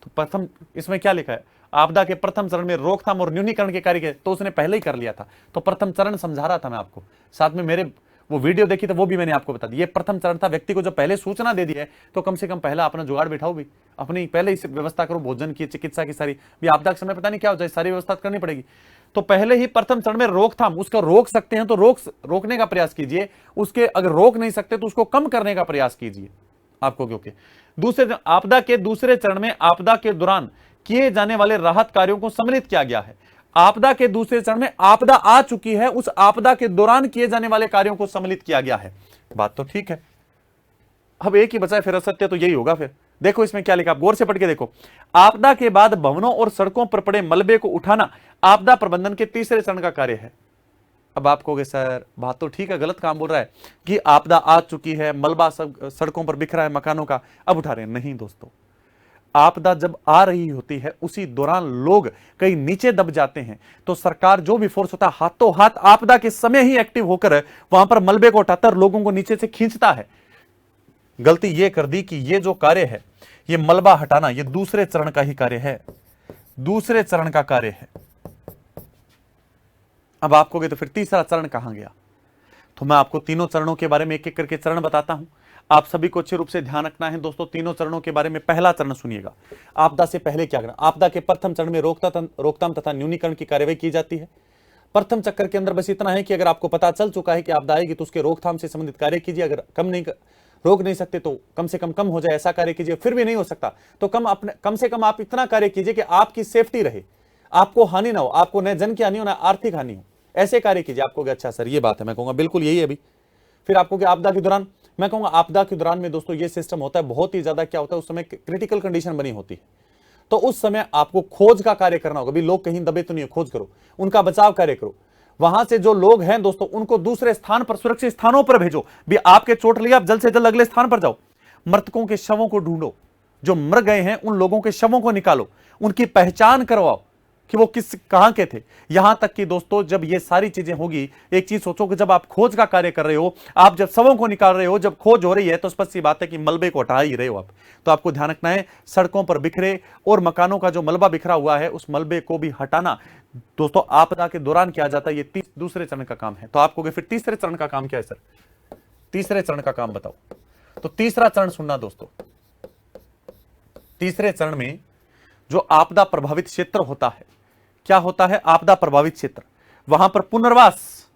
तो प्रथम, इसमें क्या लिखा है, आपदा के प्रथम चरण में रोकथाम और न्यूनीकरण के कार्य तो उसने पहले ही कर लिया था। तो प्रथम चरण समझा रहा था मैं आपको, साथ में मेरे वो वीडियो देखी तो वो भी मैंने आपको बता दी। ये प्रथम चरण था। व्यक्ति को जब पहले सूचना दे दी है तो कम से कम पहला अपना जुगाड़ बैठाओ भी, अपनी पहले ही व्यवस्था करो, भोजन की, चिकित्सा की, सारी भी आपदा के समय पता नहीं क्या हो जाए, सारी व्यवस्था करनी पड़ेगी। तो पहले ही प्रथम चरण में रोकथाम, उसको रोक सकते हैं तो रोकने का प्रयास कीजिए, उसके अगर रोक नहीं सकते तो उसको कम करने का प्रयास कीजिए आपको। क्योंकि दूसरे आपदा के दूसरे चरण में आपदा के दौरान किए जाने वाले राहत कार्यों को सम्मिलित किया गया है। आपदा के दूसरे चरण में आपदा आ चुकी है, उस आपदा के दौरान किए जाने वाले कार्यों को सम्मिलित किया गया है। बात तो ठीक है। अब एक ही बचा है फिर असत्य, तो यही होगा फिर। देखो इसमें क्या लिखा, आप गौर से पढ़ के देखो। आपदा के बाद भवनों और सड़कों पर पड़े मलबे को उठाना आपदा प्रबंधन के तीसरे चरण का कार्य है। अब आप कहोगे सर बात तो ठीक है, गलत काम बोल रहा है कि आपदा आ चुकी है, मलबा सब सड़कों पर बिखरा है मकानों का, अब उठा रहे हैं। नहीं दोस्तों, आपदा जब आ रही होती है उसी दौरान लोग कहीं नीचे दब जाते हैं, तो सरकार जो भी फोर्स होता है हाथों हाथ आपदा के समय ही एक्टिव होकर वहां पर मलबे को उठाता है, लोगों को नीचे से खींचता है। गलती ये कर दी कि ये जो कार्य है, ये मलबा हटाना, ये दूसरे चरण का ही कार्य है, दूसरे चरण का कार्य है। अब आप कहोगे तो फिर तीसरा चरण कहां गया? तो मैं आपको तीनों चरणों के बारे में एक एक करके चरण बताता हूं। आप सभी को अच्छे रूप से ध्यान रखना है दोस्तों तीनों चरणों के बारे में। पहला चरण सुनिएगा, आपदा से पहले क्या करना। आपदा के प्रथम चरण में रोकथाम तथा न्यूनीकरण की कार्यवाही की जाती है। प्रथम चक्कर के अंदर बस इतना है कि अगर आपको पता चल चुका है कि आपदा आएगी तो उसके रोकथाम से संबंधित कार्य कीजिए। अगर रोक नहीं सकते तो कम से कम हो जाए, ऐसा कार्य कीजिए। फिर भी नहीं हो सकता तो कम से कम आप इतना कार्य कीजिए कि आपकी सेफ्टी रहे, आपको हानि ना हो, आपको न जन की हानि हो ना आर्थिक हानि हो, ऐसे कार्य कीजिए। आपको अच्छा सर ये बात है, मैं कहूंगा बिल्कुल यही है अभी। फिर आपको क्या आपदा के दौरान, मैं कहूंगा आपदा के दौरान में दोस्तों ये सिस्टम होता है बहुत ही ज्यादा, क्या होता है उस समय क्रिटिकल कंडीशन बनी होती है, तो उस समय आपको खोज का कार्य करना होगा। भी लोग कहीं दबे तो नहीं, खोज करो, उनका बचाव कार्य करो। वहां से जो लोग हैं दोस्तों उनको दूसरे स्थान पर, सुरक्षित स्थानों पर भेजो। भी आपके चोट लिया, आप जल्द से जल्द अगले स्थान पर जाओ। मृतकों के शवों को ढूंढो, जो मर गए हैं उन लोगों के शवों को निकालो, उनकी पहचान करवाओ। कि वो कहां के थे। यहां तक कि दोस्तों जब ये सारी चीजें होगी, एक चीज सोचो कि जब आप खोज का कार्य कर रहे हो, आप जब शवों को निकाल रहे हो, जब खोज हो रही है, तो स्पष्ट सी बात है कि मलबे को हटा ही रहे हो आप। तो आपको ध्यान रखना है, सड़कों पर बिखरे और मकानों का जो मलबा बिखरा हुआ है, उस मलबे को भी हटाना दोस्तों आपदा के दौरान किया जाता है। ये दूसरे चरण का काम है। तो आपको फिर तीसरे चरण का काम क्या है सर? तीसरे चरण का काम बताओ। तो तीसरा चरण सुनना दोस्तों, तीसरे चरण में जो आपदा प्रभावित क्षेत्र होता है, क्या होता है? आपदा प्रभावित क्षेत्र, वहां पर पुनर्वास,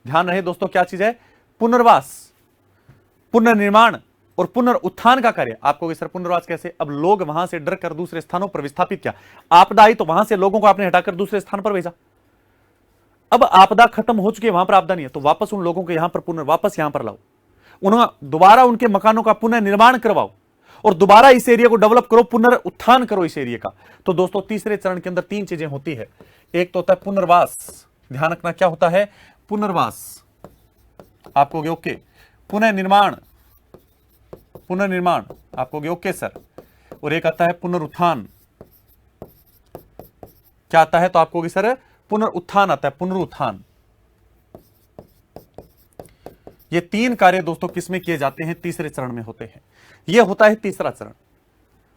ध्यान रहे दोस्तों क्या चीज है? पुनर्वास, पुनर्निर्माण और पुनरुत्थान का कार्य। आपको सर पुनर्वास कैसे? अब लोग वहां से डर कर दूसरे स्थानों पर विस्थापित किया, आपदा आई तो वहां से लोगों को आपने हटाकर दूसरे स्थान पर भेजा। अब आपदा खत्म हो चुकी है, वहां पर आपदा नहीं है, तो वापस उन लोगों को यहां पर वापस यहां पर लाओ, उन्हें दोबारा उनके मकानों का पुनर्निर्माण करवाओ और दोबारा इस एरिया को डेवलप करो, पुनरुत्थान करो इस एरिया का। तो दोस्तों तीसरे चरण के अंदर तीन चीजें होती है। एक तो होता है पुनर्वास, ध्यान रखना क्या होता है? पुनर्वास। आपको ओके। पुनर्निर्माण, पुनर्निर्माण आपको ओके सर। और एक आता है पुनरुत्थान। क्या आता है? तो आपको सर पुनरुत्थान आता है, पुनरुत्थान। ये तीन कार्य दोस्तों किसमें किए जाते हैं? तीसरे चरण में होते हैं। ये होता है तीसरा चरण।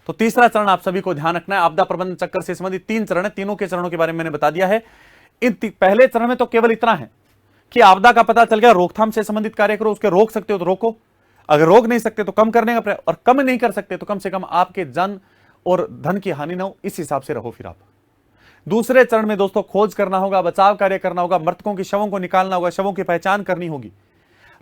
तो तीसरा चरण आप सभी को ध्यान रखना है, आपदा प्रबंधन चक्र से संबंधित तीन चरण है। तीनों के चरणों के बारे में मैंने बता दिया है। इन पहले चरण में तो केवल इतना है कि आपदा का पता चल गया, रोकथाम से संबंधित कार्य करो, उसके रोक सकते हो तो रोको, अगर रोक नहीं सकते तो कम करने का प्रयास, और कम नहीं कर सकते तो कम से कम आपके जन और धन की हानि ना हो, इस हिसाब से रहो। फिर आप दूसरे चरण में दोस्तों खोज करना होगा, बचाव कार्य करना होगा, मृतकों की शवों को निकालना होगा, शवों की पहचान करनी होगी,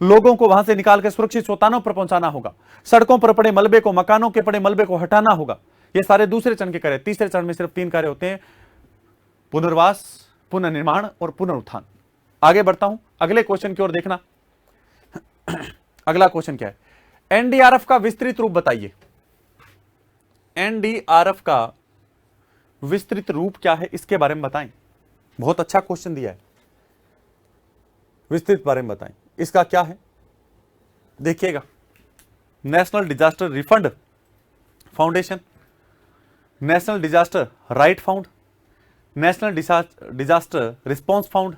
लोगों को वहां से निकालकर सुरक्षित स्थानों पर पहुंचाना होगा, सड़कों पर पड़े मलबे को, मकानों के पड़े मलबे को हटाना होगा। ये सारे दूसरे चरण के कार्य। तीसरे चरण में सिर्फ तीन कार्य होते हैं, पुनर्वास, पुनर्निर्माण और पुनरुत्थान। आगे बढ़ता हूं, अगले क्वेश्चन की ओर देखना। अगला क्वेश्चन क्या है? एनडीआरएफ का विस्तृत रूप बताइए। एनडीआरएफ का विस्तृत रूप क्या है, इसके बारे में बताएं। बहुत अच्छा क्वेश्चन दिया है, विस्तृत बारे में बताएं। इसका क्या है? देखिएगा, national disaster refund foundation, national disaster right found, national disaster response found,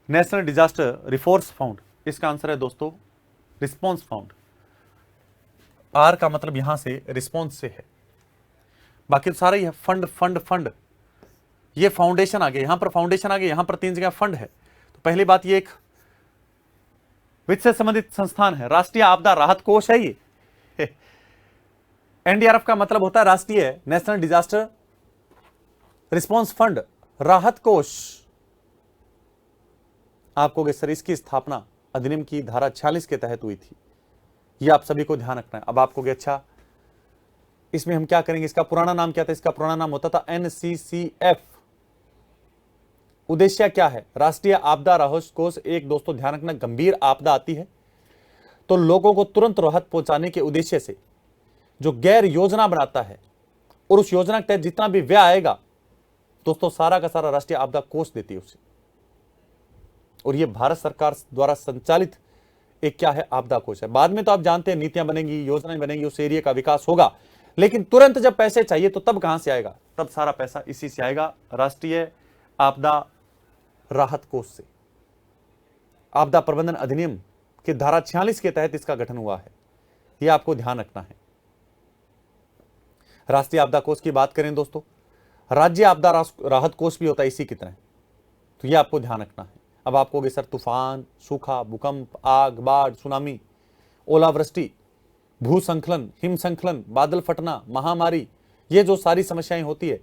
national disaster refers found. इसका आंसर है दोस्तों रिस्पॉन्स फाउंड। आर का मतलब यहां से रिस्पॉन्स से है, बाकी तो सारा ही है फंड फंड फंड। ये फाउंडेशन आ गया, यहां पर फाउंडेशन आ गया, यहां पर तीन जगह फंड है। तो पहली बात, ये एक वित्त से संबंधित संस्थान है, राष्ट्रीय आपदा राहत कोष है ये। एनडीआरएफ का मतलब होता है राष्ट्रीय नेशनल डिजास्टर रिस्पॉन्स फंड, राहत कोष। आपको सर इसकी स्थापना अधिनियम की धारा 46 के तहत हुई थी, ये आप सभी को ध्यान रखना है। अब आपको अच्छा, इसमें हम क्या करेंगे? इसका पुराना नाम क्या था? इसका पुराना नाम होता था एनसीसीएफ। उद्देश्य क्या है? राष्ट्रीय आपदा राहत कोष। एक दोस्तों ध्यान रखना, गंभीर आपदा आती है तो लोगों को तुरंत राहत पहुंचाने के उद्देश्य से जो गैर योजना बनाता है, और उस योजना के तहत जितना भी व्यय आएगा दोस्तों, सारा का सारा राष्ट्रीय आपदा कोष देती है उसे। और यह भारत सरकार द्वारा संचालित एक क्या है? आपदा कोष है। बाद में तो आप जानते हैं नीतियां बनेंगी, योजनाएं बनेंगी, उस एरिया का विकास होगा, लेकिन तुरंत जब पैसे चाहिए तो तब कहां से आएगा? तब सारा पैसा इसी से आएगा, राष्ट्रीय आपदा राहत कोष से। आपदा प्रबंधन अधिनियम की धारा 46 के तहत इसका गठन हुआ है, यह आपको ध्यान रखना है। राष्ट्रीय आपदा कोष की बात करें दोस्तों, राज्य आपदा राहत कोष भी होता है इसी की तरह, तो यह आपको ध्यान रखना है। अब आपको सर तूफान, सूखा, भूकंप, आग, बाढ़, सुनामी, ओलावृष्टि, भूसंखलन, हिमसंखलन, बादल फटना, महामारी, ये जो सारी समस्याएं होती है,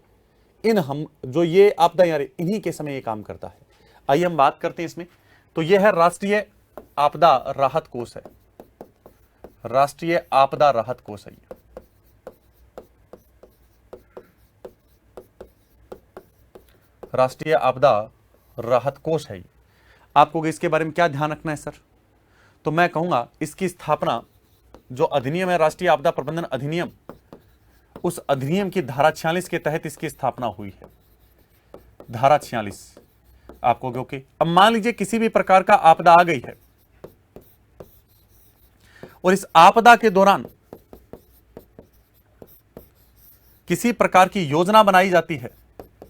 जो ये आपदाएं आ रही, इन्हीं के समय ये काम करता है। आइए हम बात करते हैं इसमें। तो ये है राष्ट्रीय आपदा राहत कोष है, राष्ट्रीय आपदा राहत कोष है। राष्ट्रीय आपदा राहत कोष है। आपको इसके बारे में क्या ध्यान रखना है सर? तो मैं कहूंगा इसकी स्थापना, जो अधिनियम है राष्ट्रीय आपदा प्रबंधन अधिनियम, उस अधिनियम की धारा 46 के तहत इसकी स्थापना हुई है। धारा 46 आपको ओके। अब मान लीजिए किसी भी प्रकार का आपदा आ गई है और इस आपदा के दौरान किसी प्रकार की योजना बनाई जाती है,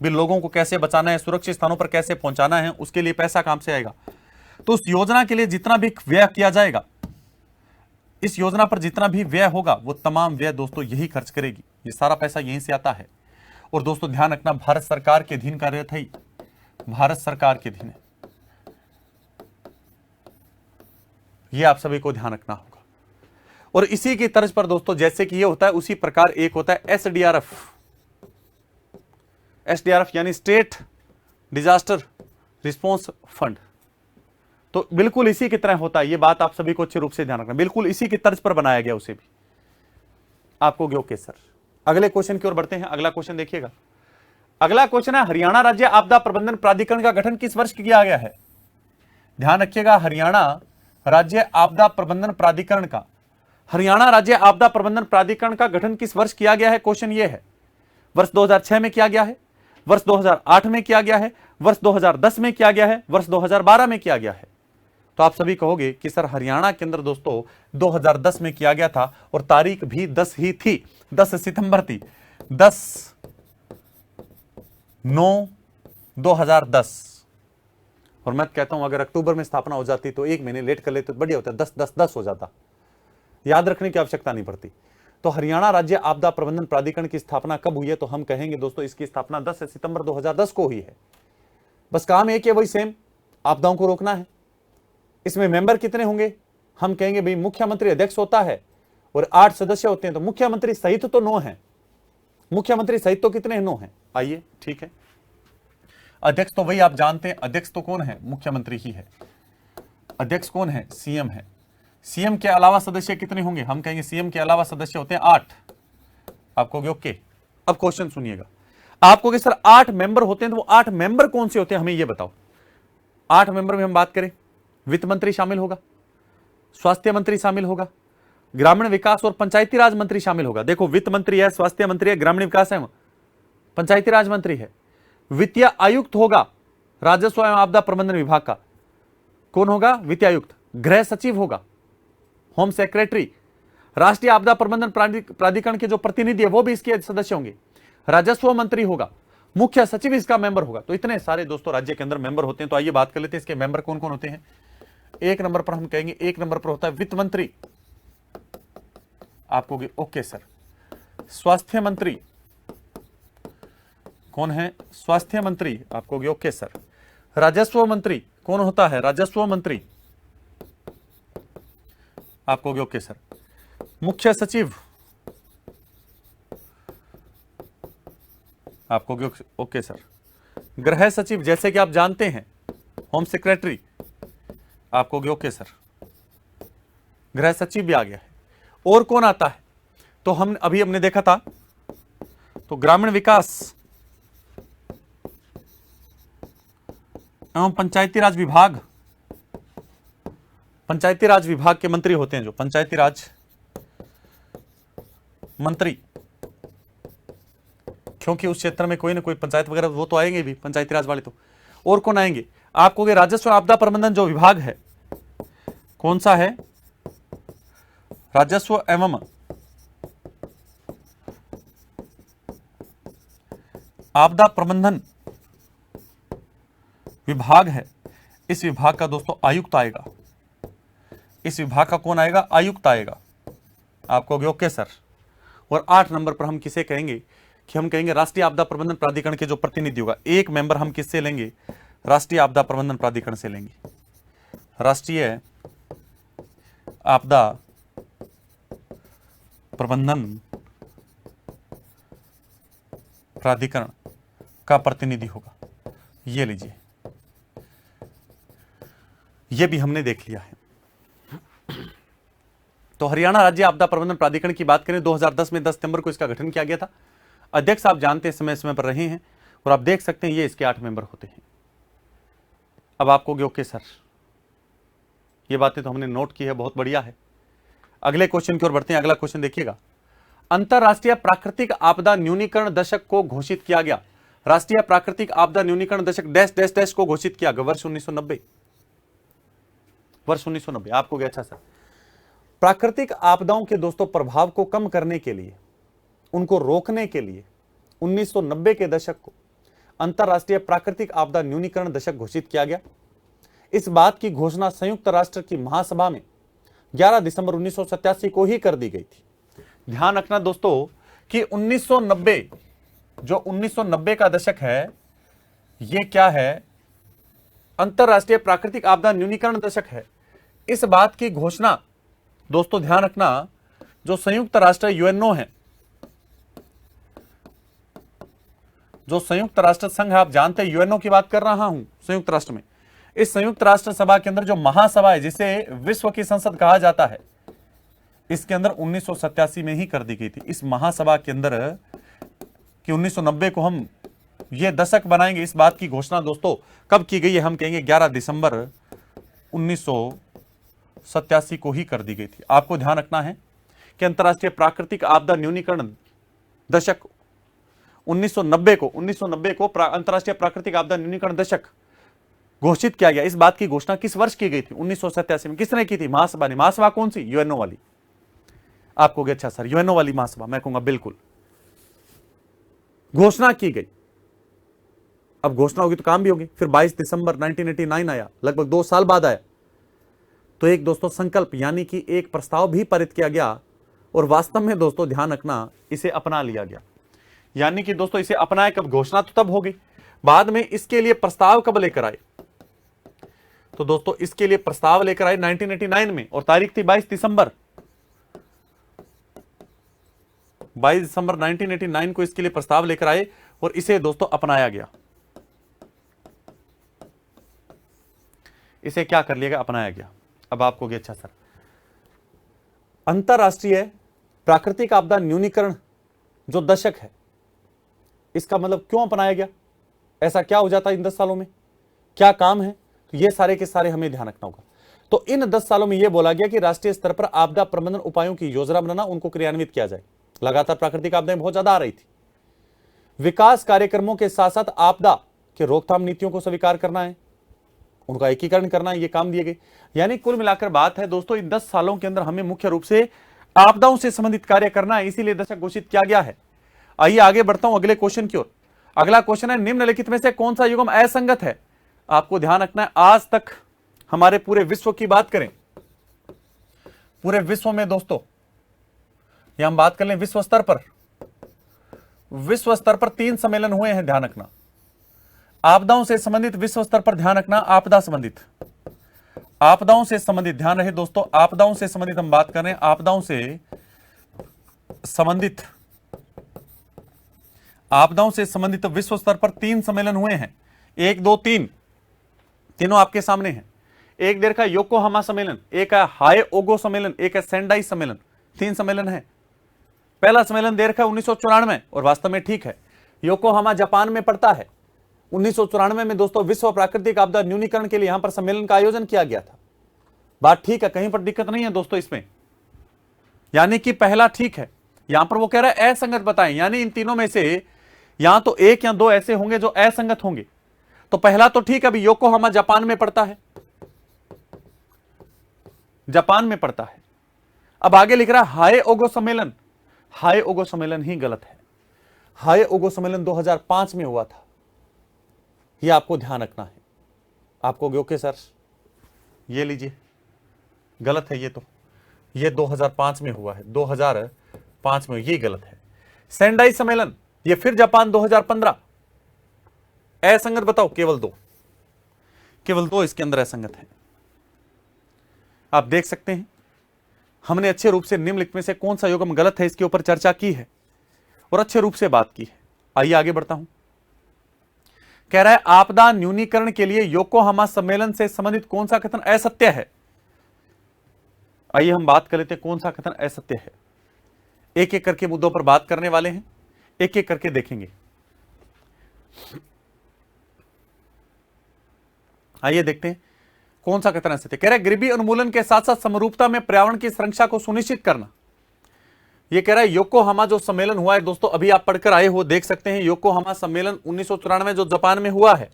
भी लोगों को कैसे बचाना है, सुरक्षित स्थानों पर कैसे पहुंचाना है, उसके लिए पैसा काम से आएगा। तो उस योजना के लिए जितना भी व्यय किया जाएगा, इस योजना पर जितना भी व्यय होगा, वो तमाम व्यय दोस्तों यही खर्च करेगी। ये सारा पैसा यहीं से आता है। और दोस्तों ध्यान रखना, भारत सरकार के अधीन कार्यरत है, भारत सरकार के अधीन है, ये आप सभी को ध्यान रखना होगा। और इसी की तर्ज पर दोस्तों जैसे कि ये होता है, उसी प्रकार एक होता है एसडीआरएफ। एसडीआरएफ यानी स्टेट डिजास्टर रिस्पांस फंड। तो बिल्कुल इसी की तरह होता है, ये बात आप सभी को अच्छे रूप से ध्यान रखना, बिल्कुल इसी की तर्ज पर बनाया गया उसे भी। आपको ओके सर। अगले क्वेश्चन की ओर बढ़ते हैं। अगला क्वेश्चन देखिएगा। अगला क्वेश्चन है, हरियाणा राज्य आपदा प्रबंधन प्राधिकरण का गठन किस वर्ष किया गया है? ध्यान रखिएगा, हरियाणा राज्य आपदा प्रबंधन प्राधिकरण का, हरियाणा राज्य आपदा प्रबंधन प्राधिकरण का गठन किस वर्ष किया गया है? क्वेश्चन ये है। वर्ष 2006 में किया गया है, वर्ष 2008 में किया गया है, वर्ष 2010 में किया गया है, वर्ष 2012 में किया गया है? तो आप सभी कहोगे कि सर हरियाणा के अंदर दोस्तों 2010 में किया गया था और तारीख भी 10 ही थी, 10 सितंबर थी, 10/9/2010। और मैं कहता हूं अगर अक्टूबर में स्थापना हो जाती तो 1 महीने लेट कर लेते तो बढ़िया होता, 10/10/10 हो जाता, याद रखने की आवश्यकता नहीं पड़ती। तो हरियाणा राज्य आपदा प्रबंधन प्राधिकरण की स्थापना कब हुई है? तो हम कहेंगे दोस्तों इसकी स्थापना 10 सितंबर 2010 को हुई है। बस काम एक है, वही सेम, आपदाओं को रोकना है। इसमें मेंबर कितने होंगे? हम कहेंगे भाई मुख्यमंत्री अध्यक्ष होता है और 8 सदस्य होते हैं, तो मुख्यमंत्री सहित तो 9 हैं। मुख्यमंत्री सहित तो कितने हैं? 9 हैं। आइए ठीक है, अध्यक्ष तो वही आप जानते हैं, अध्यक्ष तो कौन है? मुख्यमंत्री ही है। अध्यक्ष कौन है? सीएम है। सीएम के अलावा सदस्य कितने होंगे? हम कहेंगे सीएम के अलावा सदस्य होते हैं 8। आपको ओके। अब क्वेश्चन सुनिएगा, आपको कि सर 8 मेंबर होते हैं, तो वो 8 मेंबर कौन से होते हैं, हमें ये बताओ। 8 मेंबर में हम बात करें, वित्त मंत्री शामिल होगा, स्वास्थ्य मंत्री शामिल होगा, ग्रामीण विकास और पंचायती राज मंत्री शामिल होगा। देखो वित्त मंत्री है, स्वास्थ्य मंत्री है, ग्रामीण विकास है, पंचायती राज मंत्री है। वित्तीय आयुक्त होगा राजस्व एवं आपदा प्रबंधन विभाग का, कौन होगा? वित्तीय आयुक्त। गृह सचिव होगा, होम सेक्रेटरी। राष्ट्रीय आपदा प्रबंधन प्राधिकरण के जो प्रतिनिधि है वो भी इसके सदस्य होंगे। राजस्व मंत्री होगा, मुख्य सचिव इसका मेंबर होगा। तो इतने सारे दोस्तों राज्य के अंदर मेंबर होते हैं। तो आइए बात कर लेते हैं इसके मेंबर कौन कौन होते हैं। 1 नंबर पर हम कहेंगे, 1 नंबर पर होता है वित्त मंत्री। आपको ओके सर। स्वास्थ्य मंत्री कौन है? स्वास्थ्य मंत्री। आपको ओके सर। राजस्व मंत्री कौन होता है? राजस्व मंत्री। आपको ओके सर। मुख्य सचिव आपको ओके सर। गृह सचिव जैसे कि आप जानते हैं, होम सेक्रेटरी। आपको ओके सर। गृह सचिव भी आ गया है। और कौन आता है? तो हम अभी हमने देखा था, तो ग्रामीण विकास एवं पंचायती राज विभाग, पंचायती राज विभाग के मंत्री होते हैं जो पंचायती राज मंत्री, क्योंकि उस क्षेत्र में कोई ना कोई पंचायत वगैरह वो तो आएंगे भी, पंचायती राज वाले तो। और कौन आएंगे? आपको राजस्व आपदा प्रबंधन जो विभाग है, कौन सा है? राजस्व एवं आपदा प्रबंधन विभाग है। इस विभाग का दोस्तों आयुक्त आएगा। इस विभाग का कौन आएगा? आयुक्त आएगा। आपको ओके सर। और 8 नंबर पर हम किसे कहेंगे? कि हम कहेंगे राष्ट्रीय आपदा प्रबंधन प्राधिकरण के जो प्रतिनिधि होगा। 1 मेंबर हम किससे लेंगे? राष्ट्रीय आपदा प्रबंधन प्राधिकरण से लेंगे। राष्ट्रीय आपदा प्रबंधन प्राधिकरण का प्रतिनिधि होगा। ये लीजिए, ये भी हमने देख लिया है। तो हरियाणा राज्य आपदा प्रबंधन प्राधिकरण की बात करें, 2010 में 10 सितंबर को इसका गठन किया गया था। अध्यक्ष आप जानते हैं समय समय पर रहे हैं, और आप देख सकते हैं ये इसके 8 मेंबर होते हैं। अब आपको ओके सर, ये बातें तो हमने नोट की है, बहुत बढ़िया है। अगले क्वेश्चन की ओर बढ़ते हैं। अगला क्वेश्चन देखिएगा, अंतरराष्ट्रीय प्राकृतिक आपदा न्यूनीकरण दशक को घोषित किया गया। राष्ट्रीय प्राकृतिक आपदा न्यूनीकरण दशक डैश डैश डैश को घोषित किया गया वर्ष 1990। वर्ष 1990। आपको गया अच्छा सर। प्राकृतिक आपदाओं के दोस्तों प्रभाव को कम करने के लिए, उनको रोकने के लिए 1990 के दशक को अंतरराष्ट्रीय प्राकृतिक आपदा न्यूनीकरण दशक घोषित किया गया। इस बात की घोषणा संयुक्त राष्ट्र की महासभा में 11 दिसंबर 1987 को ही कर दी गई थी। ध्यान रखना दोस्तों कि 1990 जो 1990 का दशक है, यह क्या है? अंतरराष्ट्रीय प्राकृतिक आपदा न्यूनीकरण दशक है। इस बात की घोषणा दोस्तों ध्यान रखना, जो संयुक्त राष्ट्र यूएनओ है, जो संयुक्त राष्ट्र संघ है, आप जानते हैं यूएनओ की बात कर रहा हूं, संयुक्त राष्ट्र में, इस संयुक्त राष्ट्र सभा के अंदर जो महासभा है, जिसे विश्व की संसद कहा जाता है, इसके अंदर 1987 में ही कर दी गई थी। इस महासभा के अंदर कि 1990 को हम ये दशक बनाएंगे, इस बात की घोषणा दोस्तों कब की गई है? हम कहेंगे 11 दिसंबर 1987 को ही कर दी गई थी। आपको ध्यान रखना है कि अंतरराष्ट्रीय प्राकृतिक आपदा न्यूनीकरण दशक 1990 को अंतरराष्ट्रीय प्राकृतिक आपदा न्यूनीकरण दशक घोषित किया गया। इस बात की घोषणा किस वर्ष की गई थी? 1987 में। किसने की थी? महासभा ने। महासभा कौन सी? यूएनओ वाली। आपको अच्छा सर यूएनओ वाली महासभा, मैं कहूंगा बिल्कुल घोषणा की गई। अब घोषणा होगी तो काम भी होगी। फिर 22 दिसंबर 1989 आया, लगभग 2 साल बाद आया, तो एक दोस्तों संकल्प यानी कि एक प्रस्ताव भी पारित किया गया और वास्तव में दोस्तों ध्यान रखना इसे अपना लिया गया। यानी कि दोस्तों इसे अपनाए कब? घोषणा तो तब होगी, बाद में इसके लिए प्रस्ताव कब लेकर आए? तो दोस्तों इसके लिए प्रस्ताव लेकर आए 1989 में, और तारीख थी 22 दिसंबर 1989 को इसके लिए प्रस्ताव लेकर आए और इसे दोस्तों अपनाया गया। इसे क्या कर लिया गया? अपनाया गया। अब आपको अच्छा सर अंतरराष्ट्रीय प्राकृतिक आपदा न्यूनीकरण जो दशक है, इसका मतलब क्यों अपनाया गया? ऐसा क्या हो जाता है इन 10 सालों में? क्या काम है? तो ये सारे के सारे हमें ध्यान रखना होगा। तो इन 10 सालों में यह बोला गया कि राष्ट्रीय स्तर पर आपदा प्रबंधन उपायों की योजना बनाना, उनको क्रियान्वित किया जाए। लगातार प्राकृतिक आपदाएं बहुत ज्यादा आ रही थी। विकास कार्यक्रमों के साथ साथ आपदा के रोकथाम नीतियों को स्वीकार करना है, उनका एकीकरण करना है, ये काम दिए गए। यानी कुल मिलाकर बात है दोस्तों, इन 10 सालों के अंदर हमें मुख्य रूप से आपदाओं से संबंधित कार्य करना है, इसीलिए दशक घोषित किया गया है। आइए आगे बढ़ता हूं अगले क्वेश्चन की ओर। अगला क्वेश्चन है, निम्नलिखित में से कौन सा युग्म असंगत है? आपको ध्यान रखना है, आज तक हमारे पूरे विश्व की बात करें, पूरे विश्व में दोस्तों, या हम बात कर लें विश्व स्तर पर, विश्व स्तर पर 3 सम्मेलन हुए हैं। ध्यान रखना, आपदाओं से संबंधित विश्व स्तर पर ध्यान रखना, आपदाओं से संबंधित ध्यान रहे दोस्तों, आपदाओं से संबंधित हम बात कर रहे हैं, आपदाओं से संबंधित विश्व स्तर पर 3 सम्मेलन हुए हैं। 1, 2, 3 तीनों आपके सामने हैं। एक देर का योकोहामा सम्मेलन, एक है हायोगो सम्मेलन, एक है सेंडाई सम्मेलन। 3 सम्मेलन है। पहला सम्मेलन देर का 1994, और वास्तव में ठीक है, योकोहामा जापान में पड़ता है। 1994 में दोस्तों विश्व प्राकृतिक आपदा न्यूनीकरण के लिए यहां पर सम्मेलन का आयोजन किया गया था। बात ठीक है, कहीं पर दिक्कत नहीं है दोस्तों इसमें, यानी कि पहला ठीक है। यहां पर वो कह रहा है असंगत बताएं, यानी इन तीनों में से यहां तो 1 या 2 ऐसे होंगे जो असंगत होंगे। तो पहला तो ठीक है, अभी योकोहामा जापान में पड़ता है, जापान में पड़ता है। अब आगे लिख रहा है हायोगो सम्मेलन, हायोगो सम्मेलन ही गलत है। हायोगो सम्मेलन 2005 में हुआ था, यह आपको ध्यान रखना है। आपको ओके सर ये लीजिए, गलत है ये, तो ये 2005 में हुआ है, 2005 में, ये गलत है। सेंडाई सम्मेलन ये फिर जापान 2015। असंगत बताओ, केवल 2 इसके अंदर असंगत है। आप देख सकते हैं हमने अच्छे रूप से निम्नलिखित में से कौन सा युग्म गलत है इसके ऊपर चर्चा की है और अच्छे रूप से बात की है। आइए आगे बढ़ता हूं। कह रहा है आपदा न्यूनीकरण के लिए योकोहामा सम्मेलन से संबंधित कौन सा कथन असत्य है? आइए हम बात कर लेते हैं कौन सा कथन असत्य है। एक एक करके मुद्दों पर बात करने वाले हैं, एक एक करके देखेंगे। आइए देखते हैं कौन सा कथन असत्य। कह रहा है गरीबी उन्मूलन के साथ साथ समरूपता में पर्यावरण की सुरक्षा को सुनिश्चित करना। यह कह रहा है योकोहामा जो सम्मेलन हुआ है दोस्तों, अभी आप पढ़कर आए हो, देख सकते हैं योकोहामा सम्मेलन 1994 जो जापान में हुआ है,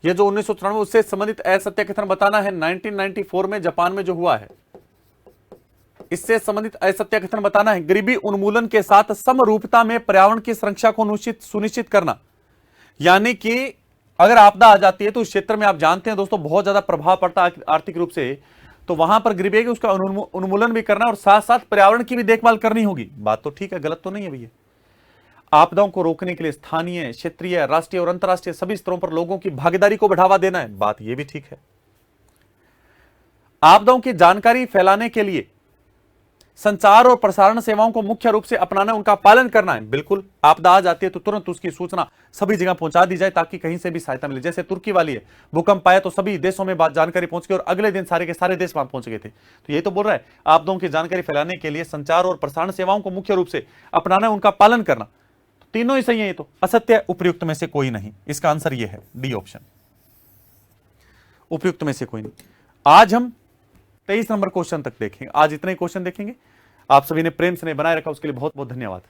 यह जो 1994 उससे संबंधित असत्य कथन बताना है। 1994 में जापान में जो हुआ है, इससे संबंधित असत्य कथन बताना है। गरीबी उन्मूलन के साथ समरूपता में पर्यावरण की सुरक्षा को सुनिश्चित करना। यानी कि अगर आपदा आ जाती है तो उस क्षेत्र में आप जानते हैं दोस्तों बहुत ज्यादा प्रभाव पड़ता है आर्थिक रूप से, तो वहां पर गरीबी है उसका उन्मूलन भी करना और साथ साथ पर्यावरण की भी देखभाल करनी होगी। बात तो ठीक है, गलत तो नहीं है भैया। आपदाओं को रोकने के लिए स्थानीय, क्षेत्रीय, राष्ट्रीय और अंतर्राष्ट्रीय सभी स्तरों पर लोगों की भागीदारी को बढ़ावा देना है, बात यह भी ठीक है। आपदाओं की जानकारी फैलाने के लिए संचार और प्रसारण सेवाओं को मुख्य रूप से अपनाना, उनका पालन करना है। बिल्कुल, आपदा आ जाती है तो तुरंत उसकी सूचना सभी जगह पहुंचा दी जाए ताकि कहीं से भी सहायता मिले। जैसे तुर्की वाली है, भूकंप आया तो सभी देशों में बात जानकारी पहुंच गई और अगले दिन सारे के सारे देश वहां पहुंच गए थे। तो यही तो बोल रहा है, आपदाओं की जानकारी फैलाने के लिए संचार और प्रसारण सेवाओं को मुख्य रूप से अपनाना, उनका पालन करना। तो तीनों ही सही है। ये तो असत्य, उपयुक्त में से कोई नहीं। इसका आंसर यह है, डी ऑप्शन, उपयुक्त में से कोई नहीं। आज हम 23 नंबर क्वेश्चन तक देखेंगे। आज इतने क्वेश्चन देखेंगे। आप सभी ने प्रेम से बनाए रखा, उसके लिए बहुत बहुत धन्यवाद।